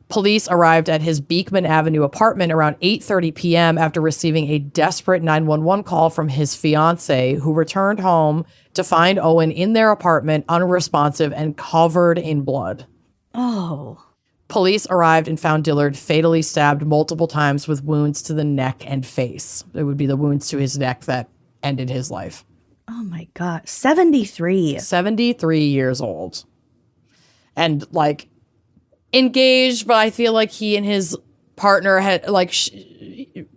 Police arrived at his Beekman Avenue apartment around 8:30 p.m. after receiving a desperate 911 call from his fiancée, who returned home to find Owen in their apartment, unresponsive and covered in blood. Oh. Police arrived and found Dillard fatally stabbed multiple times with wounds to the neck and face. It would be the wounds to his neck that ended his life. Oh my God. 73. 73 years old. And engaged, but I feel like he and his partner had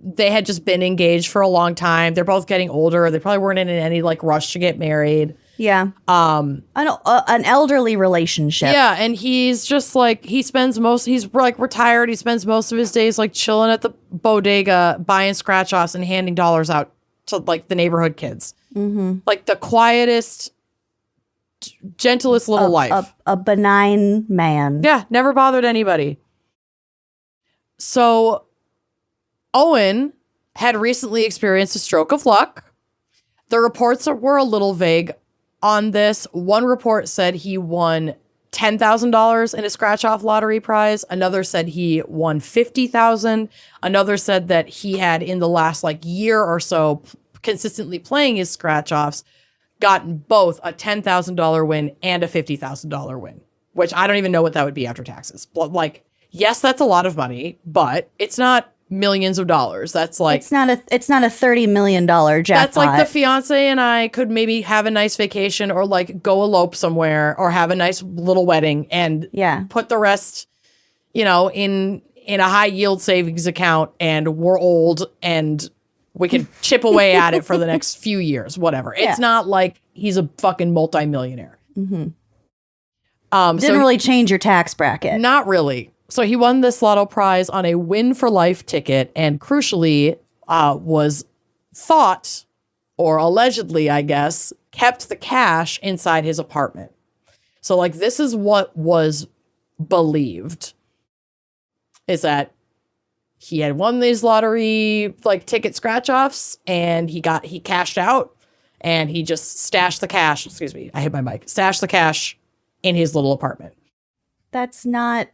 they had just been engaged for a long time. They're both getting older. They probably weren't in any like rush to get married. Yeah. An elderly relationship. Yeah, and he's just like he's like retired. He spends most of his days like chilling at the bodega, buying scratch offs and handing dollars out to like the neighborhood kids. Mm-hmm. Like the quietest, gentlest little life. A benign man. Yeah, never bothered anybody. So Owen had recently experienced a stroke of luck. The reports were a little vague on this. One report said he won $10,000 in a scratch-off lottery prize. Another said he won $50,000. Another said that he had, in the last like year or so, consistently playing his scratch-offs, gotten both a $10,000 win and a $50,000 win, which I don't even know what that would be after taxes. But like, yes, that's a lot of money, but it's not millions of dollars. That's like it's not a $30 million jackpot. That's like the fiance and I could maybe have a nice vacation or like go elope somewhere or have a nice little wedding and put the rest, in a high yield savings account, and we're old and we can chip away at it for the next few years, whatever. It's not like he's a fucking multimillionaire. Mm-hmm. Didn't really change your tax bracket. Not really. So he won this lotto prize on a win for life ticket, and crucially was thought, or allegedly, I guess, kept the cash inside his apartment. So like this is what was believed, is that he had won these lottery like ticket scratch offs and he cashed out and he just stashed the cash. Excuse me, I hit my mic. Stashed the cash in his little apartment. That's not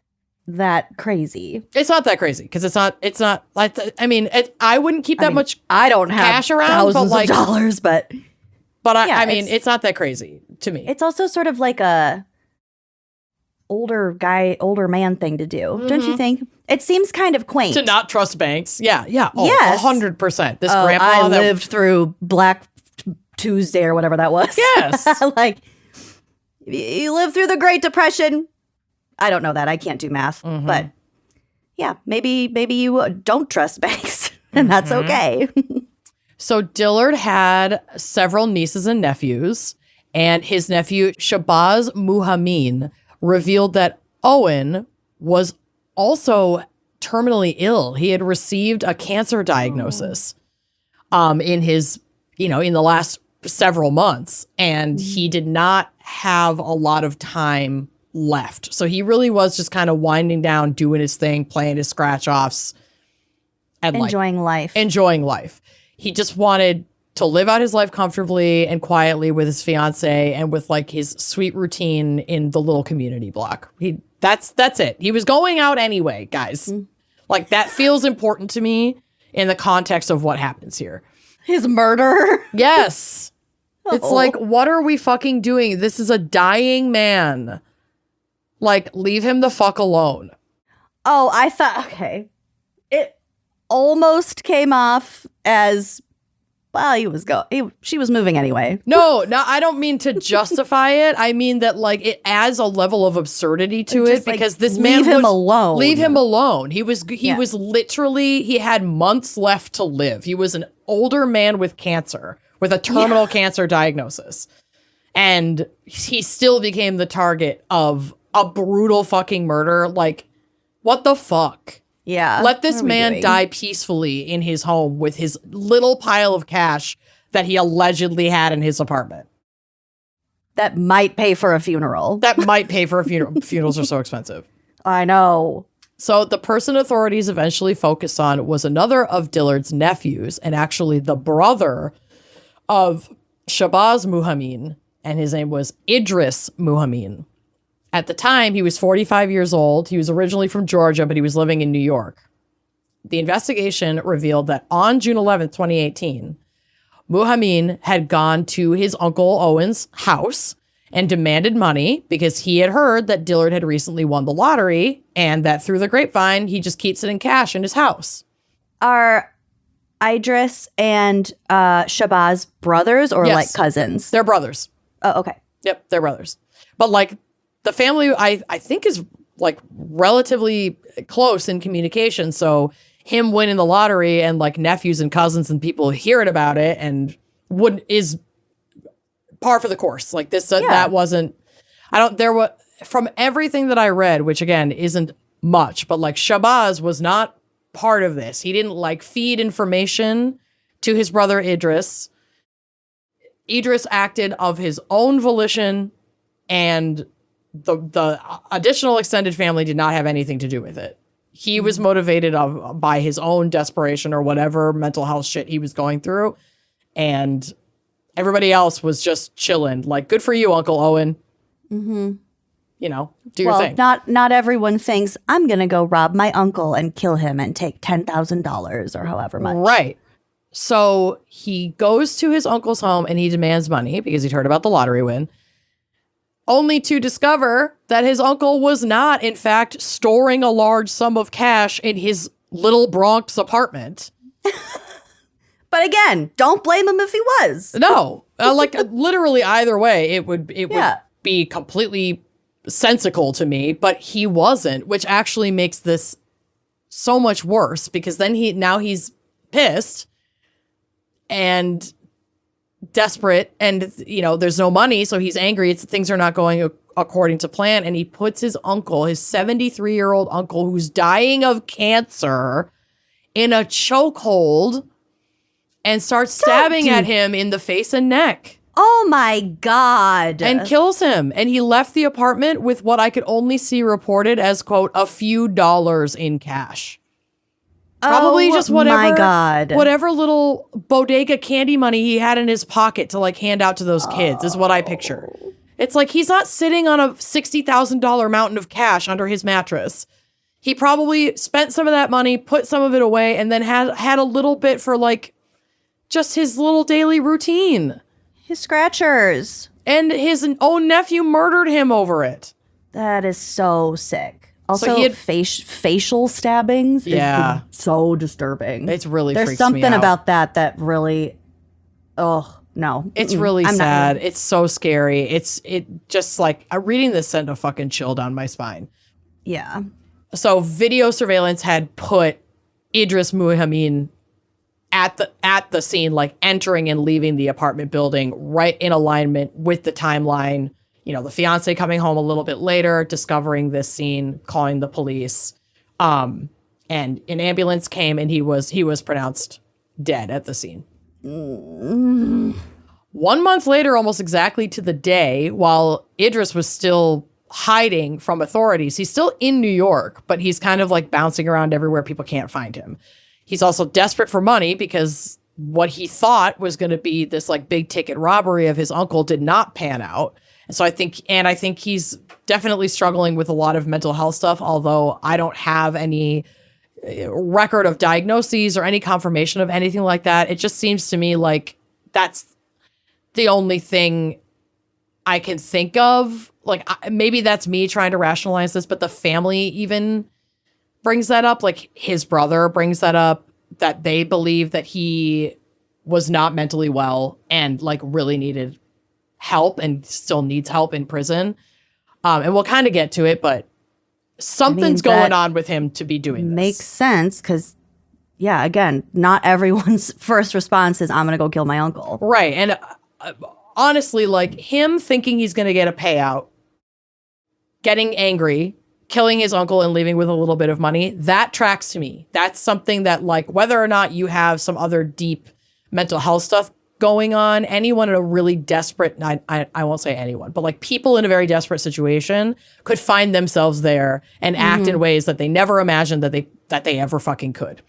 that crazy. It's not that crazy because it's not like, I mean, I wouldn't keep that much. I don't have cash around, thousands but like, of dollars, but I mean, it's not that crazy to me. It's also sort of like a older man thing to do, don't you think? It seems kind of quaint to not trust banks. Yeah. Oh, yes. 100%. This grandpa I lived through Black Tuesday or whatever that was. Yes. Like, you lived through the Great Depression. I don't know that. I can't do math. But yeah, maybe you don't trust banks, and that's okay. So Dillard had several nieces and nephews, and his nephew Shabazz Muhammin revealed that Owen was also terminally ill. He had received a cancer diagnosis in his, in the last several months, and he did not have a lot of time left. So he really was just kind of winding down, doing his thing, playing his scratch offs, and enjoying life. He just wanted to live out his life comfortably and quietly with his fiance and with like his sweet routine in the little community block. That's it. He was going out anyway, guys. Like that feels important to me in the context of what happens here. His murder. Yes. It's like, what are we fucking doing? This is a dying man. Like, leave him the fuck alone. Oh, I thought, okay. It almost came off as, well, she was moving anyway. No, I don't mean to justify it. I mean that, like, it adds a level of absurdity to it because this man leave him alone. Leave him alone. He was literally, he had months left to live. He was an older man with cancer, with a terminal cancer diagnosis. And he still became the target of a brutal fucking murder. Like, what the fuck? Yeah. Let this man die peacefully in his home with his little pile of cash that he allegedly had in his apartment. That might pay for a funeral. Funerals are so expensive. I know. So the person authorities eventually focused on was another of Dillard's nephews, and actually the brother of Shabazz Muhammin, and his name was Idris Muhammin. At the time, he was 45 years old. He was originally from Georgia, but he was living in New York. The investigation revealed that on June 11th, 2018, Muhammin had gone to his uncle Owen's house and demanded money because he had heard that Dillard had recently won the lottery and that through the grapevine, he just keeps it in cash in his house. Are Idris and Shabazz brothers or like cousins? They're brothers. Oh, okay. Yep, they're brothers. But like, the family, I think, is like relatively close in communication. So him winning the lottery and like nephews and cousins and people hearing about it and is par for the course. Like this, that wasn't, from everything that I read, which again, isn't much, but like Shabazz was not part of this. He didn't like feed information to his brother Idris. Idris acted of his own volition, and the additional extended family did not have anything to do with it. He was motivated by his own desperation or whatever mental health shit he was going through. And everybody else was just chilling. Like, good for you, Uncle Owen. Mm-hmm. You know, do your thing. Not everyone thinks I'm going to go rob my uncle and kill him and take $10,000 or however much. Right. So he goes to his uncle's home and he demands money because he'd heard about the lottery win, only to discover that his uncle was not, in fact, storing a large sum of cash in his little Bronx apartment. But again, don't blame him if he was. No, like literally either way, it would be completely sensical to me, but he wasn't, which actually makes this so much worse because then he's pissed and desperate, and you know there's no money, so he's angry. Things are not going according to plan, and he puts his uncle, his 73-year-old uncle who's dying of cancer, in a chokehold and starts stabbing at him in the face and neck. Oh my God. And kills him. And he left the apartment with what I could only see reported as, quote, a few dollars in cash. Probably just whatever little bodega candy money he had in his pocket to like hand out to those kids is what I picture. It's like he's not sitting on a $60,000 mountain of cash under his mattress. He probably spent some of that money, put some of it away, and then had a little bit for like just his little daily routine. His scratchers. And his own nephew murdered him over it. That is so sick. Also, so he had facial stabbings is so disturbing. It's really There's freaks me something out. about that really, no. It's really sad. It's so scary. It just like, reading this sent a fucking chill down my spine. Yeah. So video surveillance had put Idris Muhammad at the scene, like entering and leaving the apartment building right in alignment with the timeline. You know, the fiance coming home a little bit later, discovering this scene, calling the police. And an ambulance came and he was pronounced dead at the scene. 1 month later, almost exactly to the day, while Idris was still hiding from authorities, he's still in New York, but he's kind of like bouncing around everywhere. People can't find him. He's also desperate for money because what he thought was going to be this like big ticket robbery of his uncle did not pan out. And so I think he's definitely struggling with a lot of mental health stuff, although I don't have any record of diagnoses or any confirmation of anything like that. It just seems to me like that's the only thing I can think of. Like maybe that's me trying to rationalize this, but the family even brings that up. Like his brother brings that up, that they believe that he was not mentally well and like really needed help and still needs help in prison. And we'll kind of get to it, but something's going on with him to be doing this. Makes sense because, yeah, again, not everyone's first response is, I'm going to go kill my uncle. Right. And honestly, like him thinking he's going to get a payout, getting angry, killing his uncle and leaving with a little bit of money, that tracks to me. That's something that, like, whether or not you have some other deep mental health stuff going on, anyone in a really desperate, I won't say anyone, but like people in a very desperate situation could find themselves there and act in ways that they never imagined that they ever fucking could.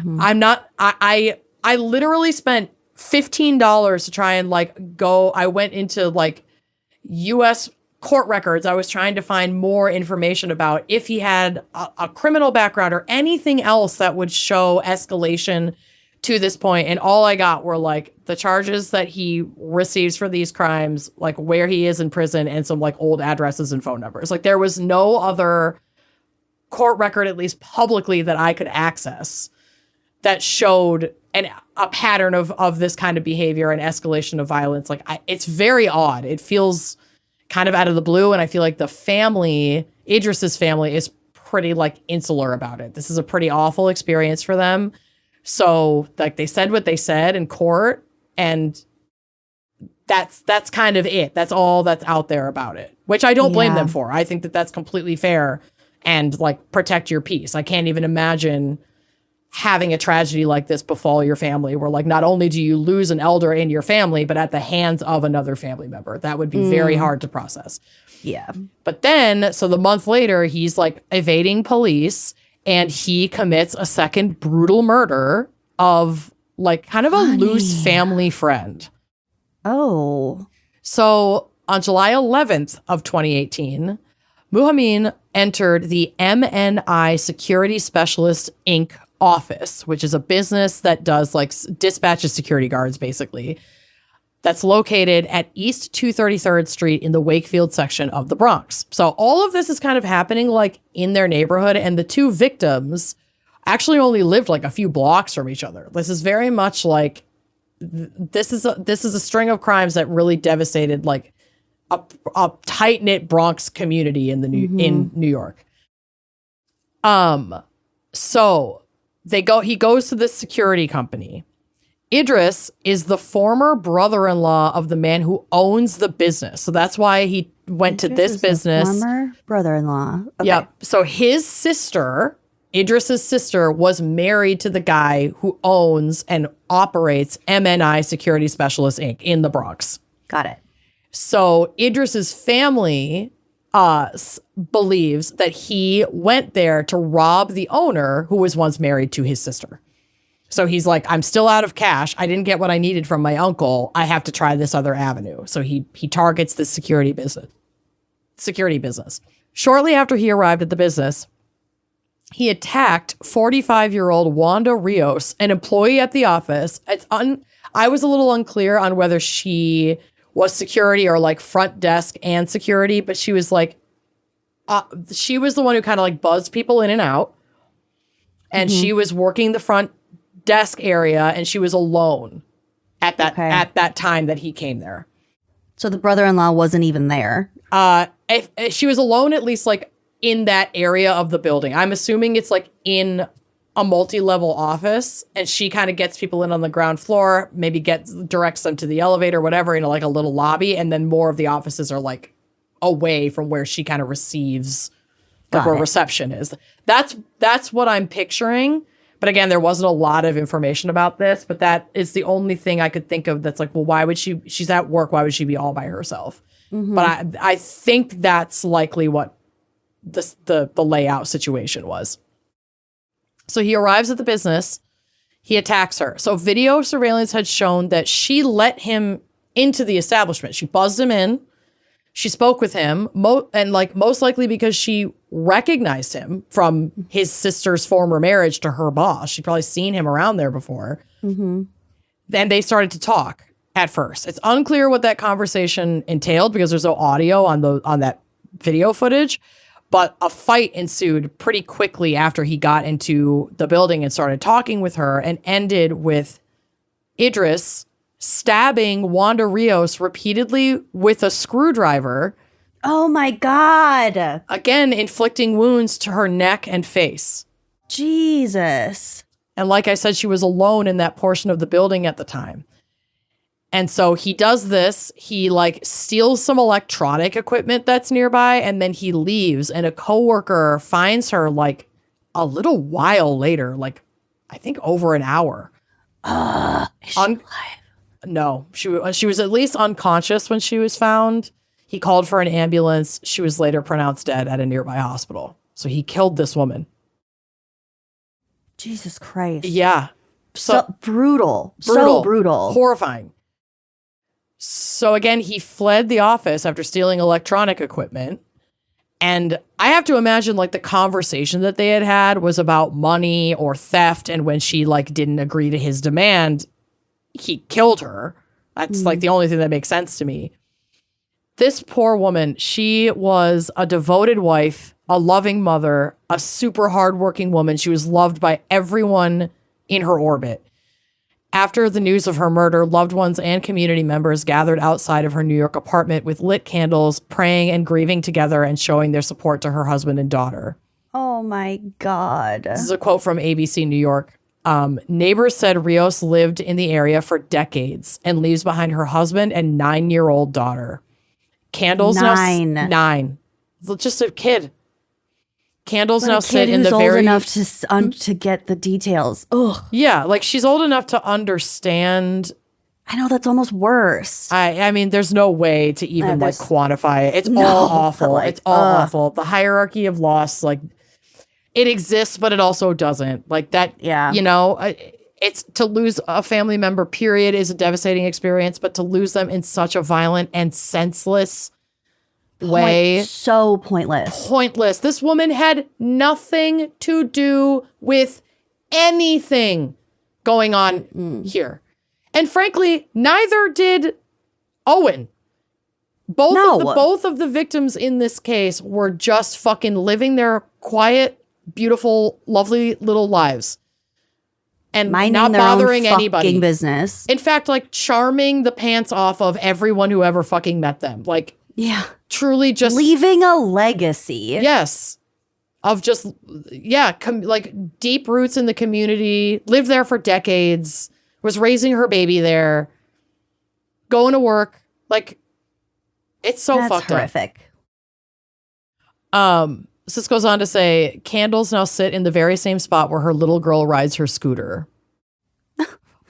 I literally spent $15 to try and like go, I went into like US court records. I was trying to find more information about if he had a criminal background or anything else that would show escalation to this point. And all I got were like the charges that he receives for these crimes, like where he is in prison, and some like old addresses and phone numbers. Like there was no other court record, at least publicly, that I could access that showed a pattern of this kind of behavior and escalation of violence. Like it's very odd. It feels kind of out of the blue. And I feel like the family Idris's family is pretty like insular about it. This is a pretty awful experience for them. So like they said what they said in court, and that's kind of it. That's all that's out there about it, which I don't blame them for. I think that that's completely fair, and like protect your peace. I can't even imagine having a tragedy like this befall your family, where like not only do you lose an elder in your family, but at the hands of another family member. That would be very hard to process. Yeah. But then, so the month later, he's like evading police, and he commits a second brutal murder of like kind of a loose family friend. Oh. So on July 11th of 2018, Muhammin entered the MNI Security Specialist Inc. office, which is a business that does like dispatches security guards, basically. That's located at East 233rd Street in the Wakefield section of the Bronx. So all of this is kind of happening like in their neighborhood, and the two victims actually only lived like a few blocks from each other. This is very much like this is a string of crimes that really devastated like a tight-knit Bronx community in in New York. So he goes to this security company. Idris is the former brother-in-law of the man who owns the business. So that's why he went to this business. Former brother-in-law. Okay. Yep. So his sister, Idris's sister, was married to the guy who owns and operates MNI Security Specialist Inc. in the Bronx. Got it. So Idris's family believes that he went there to rob the owner who was once married to his sister. So he's like, I'm still out of cash. I didn't get what I needed from my uncle. I have to try this other avenue. So he targets the security business. Shortly after he arrived at the business, he attacked 45-year-old Wanda Rios, an employee at the office. I was a little unclear on whether she was security or like front desk and security, but she was like, she was the one who kind of like buzzed people in and out. And she was working the front desk area, and she was alone at that time that he came there. So the brother-in-law wasn't even there. If she was alone, at least like in that area of the building. I'm assuming it's like in a multi-level office, and she kind of gets people in on the ground floor, maybe directs them to the elevator, whatever, in like a little lobby, and then more of the offices are like away from where she kind of receives, like where reception is. That's what I'm picturing. But again, there wasn't a lot of information about this, but that is the only thing I could think of that's like, well, why would she's at work, why would she be all by herself? But I think that's likely what the layout situation was. So he arrives at the business, he attacks her. So video surveillance had shown that she let him into the establishment. She buzzed him in. She spoke with him, and like most likely because she recognized him from his sister's former marriage to her boss. She'd probably seen him around there before. Then they started to talk at first. It's unclear what that conversation entailed because there's no audio on that video footage. But a fight ensued pretty quickly after he got into the building and started talking with her, and ended with Idris stabbing Wanda Rios repeatedly with a screwdriver. Oh my God. Again, inflicting wounds to her neck and face. Jesus. And like I said, she was alone in that portion of the building at the time. And so he does this, he like steals some electronic equipment that's nearby, and then he leaves, and a coworker finds her like a little while later, like I think over an hour. Is she alive? No, she was at least unconscious when she was found. He called for an ambulance. She was later pronounced dead at a nearby hospital. So he killed this woman. Jesus Christ. Yeah. So brutal. So brutal. Horrifying. So again, he fled the office after stealing electronic equipment. And I have to imagine like the conversation that they had was about money or theft. And when she like didn't agree to his demand, he killed her. That's like the only thing that makes sense to me. This poor woman, she was a devoted wife, a loving mother, a super hardworking woman. She was loved by everyone in her orbit. After the news of her murder, loved ones and community members gathered outside of her New York apartment with lit candles, praying and grieving together and showing their support to her husband and daughter. Oh my God. This is a quote from ABC New York. Neighbors said Rios lived in the area for decades and leaves behind her husband and 9-year-old daughter. Candles nine. Just a kid. Candles But now a kid sit in who's the old very enough to get the details. Ugh. Yeah, like she's old enough to understand. I know that's almost worse. I mean, there's no way to even like quantify it. It's all awful. Like, it's all awful. The hierarchy of loss, like it exists, but it also doesn't. Like that. Yeah. You know, it's to lose a family member. Period is a devastating experience, but to lose them in such a violent and senseless way, so pointless. Pointless. This woman had nothing to do with anything going on here. And frankly, neither did Owen. Both of the victims in this case were just fucking living their quiet, beautiful, lovely little lives. And minding not their bothering own anybody. Business. In fact, like charming the pants off of everyone who ever fucking met them. Like, yeah. Truly just leaving a legacy. Yes. Of just, like deep roots in the community, lived there for decades, was raising her baby there, going to work. Like, it's so That's fucked horrific. up. This goes on to say, candles now sit in the very same spot where her little girl rides her scooter.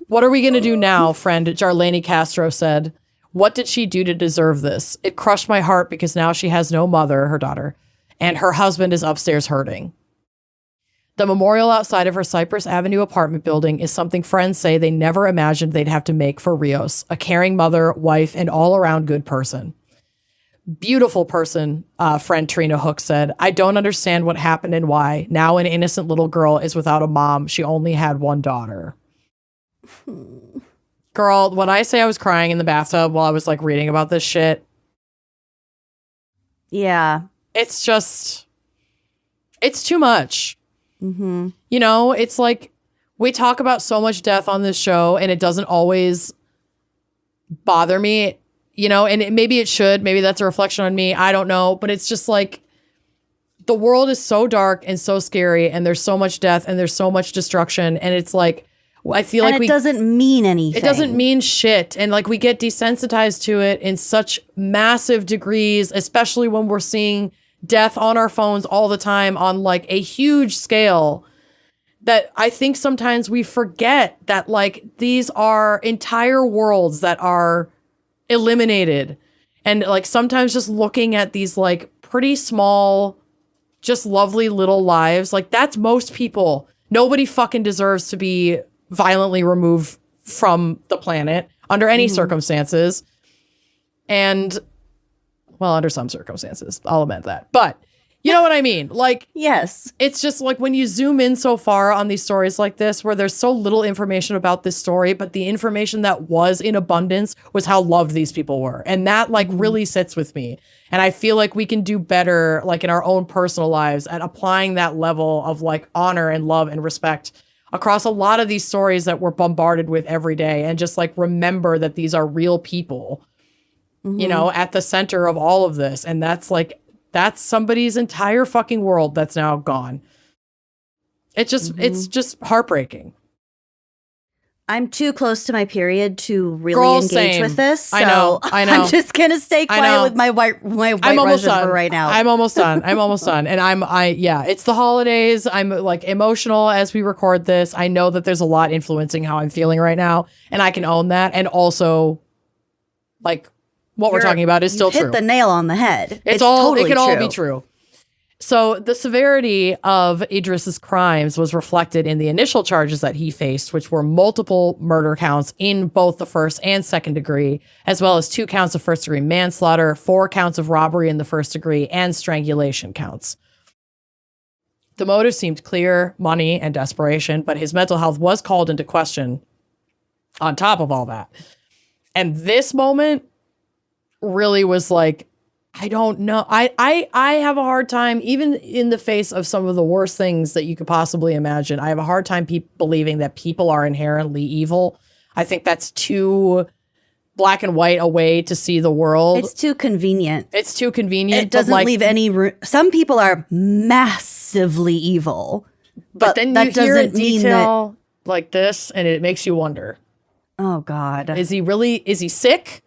What are we going to do now, friend? Jarlene Castro said. What did she do to deserve this? It crushed my heart because now she has no mother, her daughter, and her husband is upstairs hurting. The memorial outside of her Cypress Avenue apartment building is something friends say they never imagined they'd have to make for Rios, a caring mother, wife, and all-around good person. Beautiful person, friend Trina Hook said. I don't understand what happened and why. Now an innocent little girl is without a mom. She only had one daughter. Girl, when I say I was crying in the bathtub while I was like reading about this shit. Yeah. It's just, it's too much. Mm-hmm. You know, it's like we talk about so much death on this show and it doesn't always bother me, you know, and maybe it should. Maybe that's a reflection on me. I don't know. But it's just like the world is so dark and so scary and there's so much death and there's so much destruction. And it's like, I feel like it doesn't mean anything. It doesn't mean shit. And like we get desensitized to it in such massive degrees, especially when we're seeing death on our phones all the time on like a huge scale, that I think sometimes we forget that like these are entire worlds that are eliminated. And like sometimes just looking at these like pretty small, just lovely little lives, like that's most people. Nobody fucking deserves to be violently removed from the planet under any circumstances. And, well, under some circumstances, I'll admit that. But you know what I mean? Like, yes, it's just like when you zoom in so far on these stories like this, where there's so little information about this story, but the information that was in abundance was how loved these people were. And that like really sits with me. And I feel like we can do better, like in our own personal lives, at applying that level of like honor and love and respect across a lot of these stories that we're bombarded with every day, and just like remember that these are real people, you know, at the center of all of this. And that's somebody's entire fucking world that's now gone. It just, it's just heartbreaking. I'm too close to my period to really engage with this. So I know. I'm just gonna stay quiet with my white Russian for right now. I'm almost done. And it's the holidays. I'm like emotional as we record this. I know that there's a lot influencing how I'm feeling right now, and I can own that. And also, like, what we're talking about is still true. Hit the nail on the head. It can all be true. So the severity of Idris's crimes was reflected in the initial charges that he faced, which were multiple murder counts in both the first and second degree, as well as 2 counts of first-degree manslaughter, 4 counts of robbery in the first degree, and strangulation counts. The motive seemed clear: money and desperation, but his mental health was called into question on top of all that. And this moment really was like, I don't know. I have a hard time, even in the face of some of the worst things that you could possibly imagine. I have a hard time believing that people are inherently evil, I think that's too black and white a way to see the world. It's too convenient. It's too convenient. It doesn't leave any room. Some people are massively evil, but then that you hear doesn't a mean detail like this, and it makes you wonder. Oh, God. Is he sick?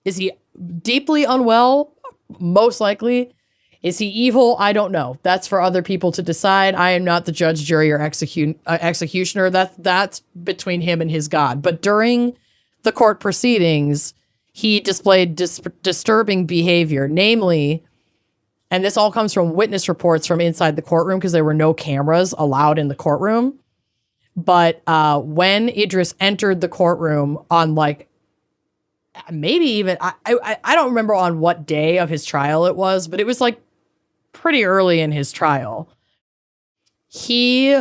Is he deeply unwell? Most likely. Is he evil? I don't know. That's for other people to decide. I am not the judge, jury, or executioner. That's between him and his God. But during the court proceedings, he displayed disturbing behavior, namely, and this all comes from witness reports from inside the courtroom because there were no cameras allowed in the courtroom. But when Idris entered the courtroom on maybe even, I don't remember on what day of his trial it was, but it was pretty early in his trial. He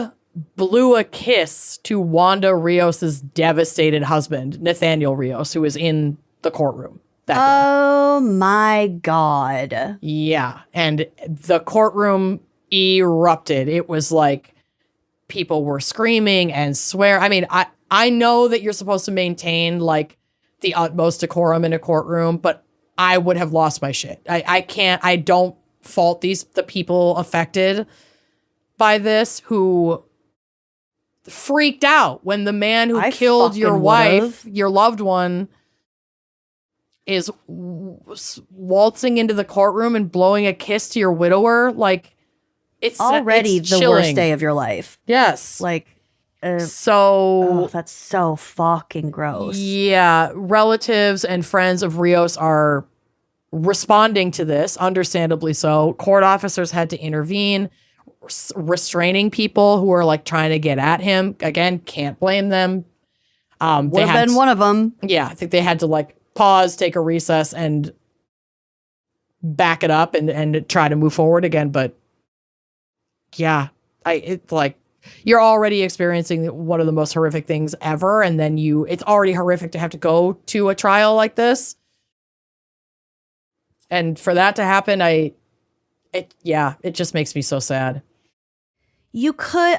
blew a kiss to Wanda Rios's devastated husband, Nathaniel Rios, who was in the courtroom that day. Oh, my God. Yeah. And the courtroom erupted. It was people were screaming and swear. I mean, I know that you're supposed to maintain the utmost decorum in a courtroom, but I would have lost my shit. I don't fault the people affected by this who freaked out when the man who killed your wife, your loved one, is waltzing into the courtroom and blowing a kiss to your widower. It's already it's the chilling. worst day of your life. Yes. Oh, that's so fucking gross. Yeah. Relatives and friends of Rios are responding to this, understandably so. Court officers had to intervene, restraining people who are trying to get at him. Again, can't blame them. Would have been one of them. Yeah. I think they had to pause, take a recess, and back it up and try to move forward again. But yeah, you're already experiencing one of the most horrific things ever. And then it's already horrific to have to go to a trial like this. And for that to happen, it just makes me so sad. You can,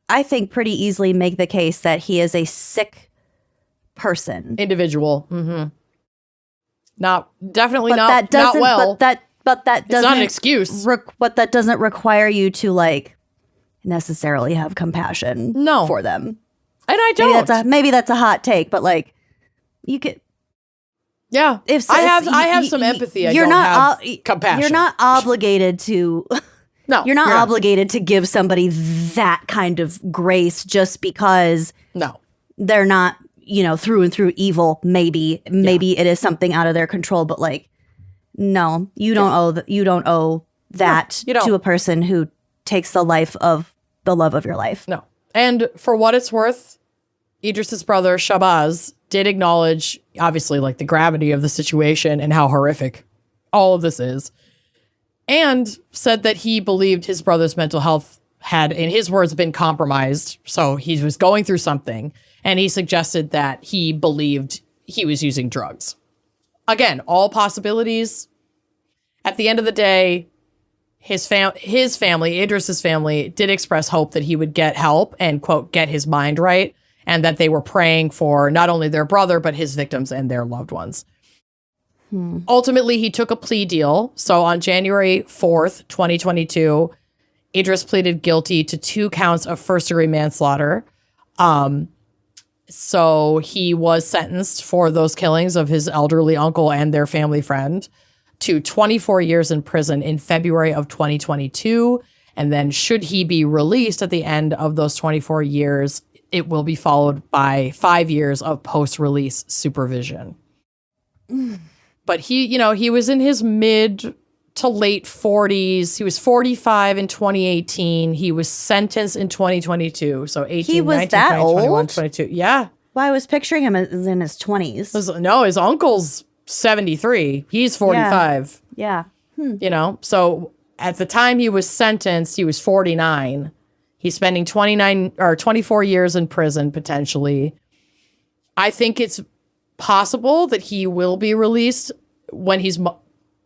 I think, pretty easily make the case that he is a sick person. Individual. Mm-hmm. Definitely but not, that doesn't, not well. But that doesn't. It's not an excuse. But that doesn't require you to necessarily have compassion for them. And I don't. Maybe that's a hot take, but you could. Yeah, I have some empathy. You're not compassion. You're not obligated to. No, you're not obligated to give somebody that kind of grace just because. No, they're not, through and through evil. Maybe it is something out of their control, but no, you don't owe that to a person who takes the life of the love of your life. No, and for what it's worth, Idris's brother Shabazz did acknowledge, obviously, the gravity of the situation and how horrific all of this is, and said that he believed his brother's mental health had, in his words, been compromised. So he was going through something, and he suggested that he believed he was using drugs. Again, all possibilities. At the end of the day, his family, Idris's family, did express hope that he would get help and, quote, get his mind right, and that they were praying for not only their brother, but his victims and their loved ones. Ultimately, he took a plea deal. So on January 4th, 2022, Idris pleaded guilty to 2 counts of first-degree manslaughter. So he was sentenced for those killings of his elderly uncle and their family friend to 24 years in prison in February of 2022. And then should he be released at the end of those 24 years, it will be followed by 5 years of post-release supervision. But he was in his mid to late 40s. He was 45 in 2018. He was sentenced in 2022. So 18, he was 19, that 20, old? 21, 22. Yeah. Well, I was picturing him as in his 20s. No, his uncle's 73. He's 45. Yeah. So at the time he was sentenced, he was 49. He's spending 24 years in prison, potentially. I think it's possible that he will be released when he's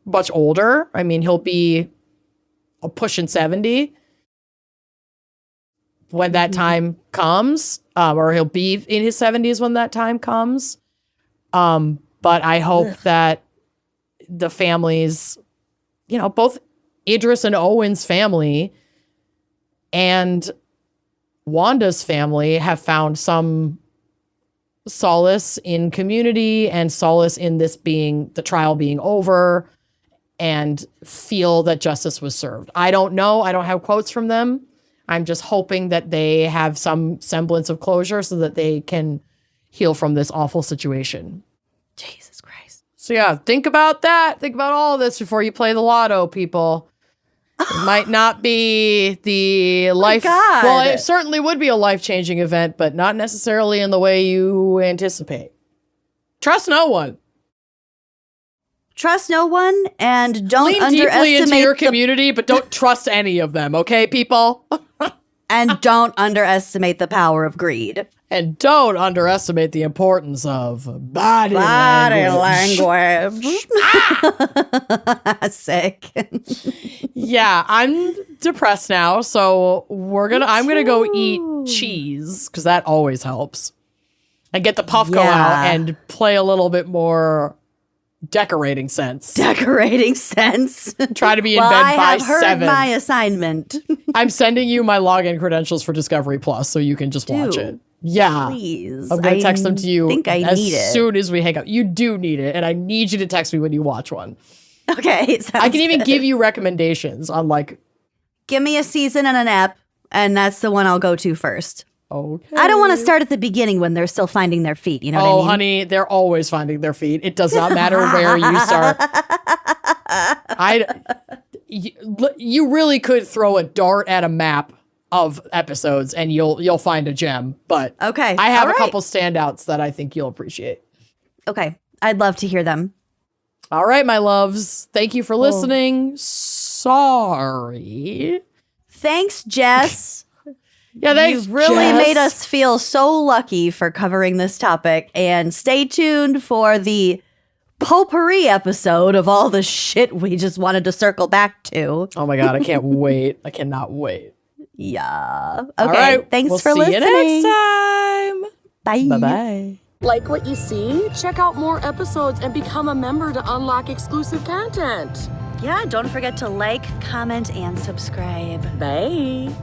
much older. I mean, he'll be pushing 70. when that time comes, or he'll be in his 70s when that time comes. But I hope that the families, both Idris and Owen's family and Wanda's family have found some solace in community and solace in the trial being over, and feel that justice was served. I don't know. I don't have quotes from them. I'm just hoping that they have some semblance of closure so that they can heal from this awful situation. Jesus Christ. So yeah, think about that. Think about all this before you play the lotto, people. It might not be the life. God. Well, it certainly would be a life-changing event, but not necessarily in the way you anticipate. Trust no one. Trust no one, and don't Lean underestimate deeply into your community, but don't trust any of them, okay, people? And don't underestimate the power of greed. And don't underestimate the importance of body language. Sick. Yeah, I'm depressed now, so I'm gonna go eat cheese, because that always helps. And get the Puffco out and play a little bit more decorating sense. Try to be in bed by 7. I have heard my assignment. I'm sending you my login credentials for Discovery Plus so you can just watch it. Yeah. Please. I'm going to text them to you as soon as we hang up. You do need it, and I need you to text me when you watch one. Okay. I can even give you recommendations on give me a season and an ep, and that's the one I'll go to first. Okay. I don't want to start at the beginning when they're still finding their feet. You know what I mean? Oh, honey, they're always finding their feet. It does not matter where you start. You really could throw a dart at a map of episodes and you'll find a gem. But okay, I have a couple standouts that I think you'll appreciate. Okay, I'd love to hear them. All right, my loves. Thank you for listening. Sorry. Thanks, Jess. Yeah, thanks, You've really Jess. made us feel so lucky for covering this topic. And stay tuned for the potpourri episode of all the shit we just wanted to circle back to. Oh my God, I can't wait. I cannot wait. Yeah. Okay, all right, thanks for listening. See you next time. Bye. Bye-bye. Like what you see? Check out more episodes and become a member to unlock exclusive content. Yeah, don't forget to like, comment, and subscribe. Bye.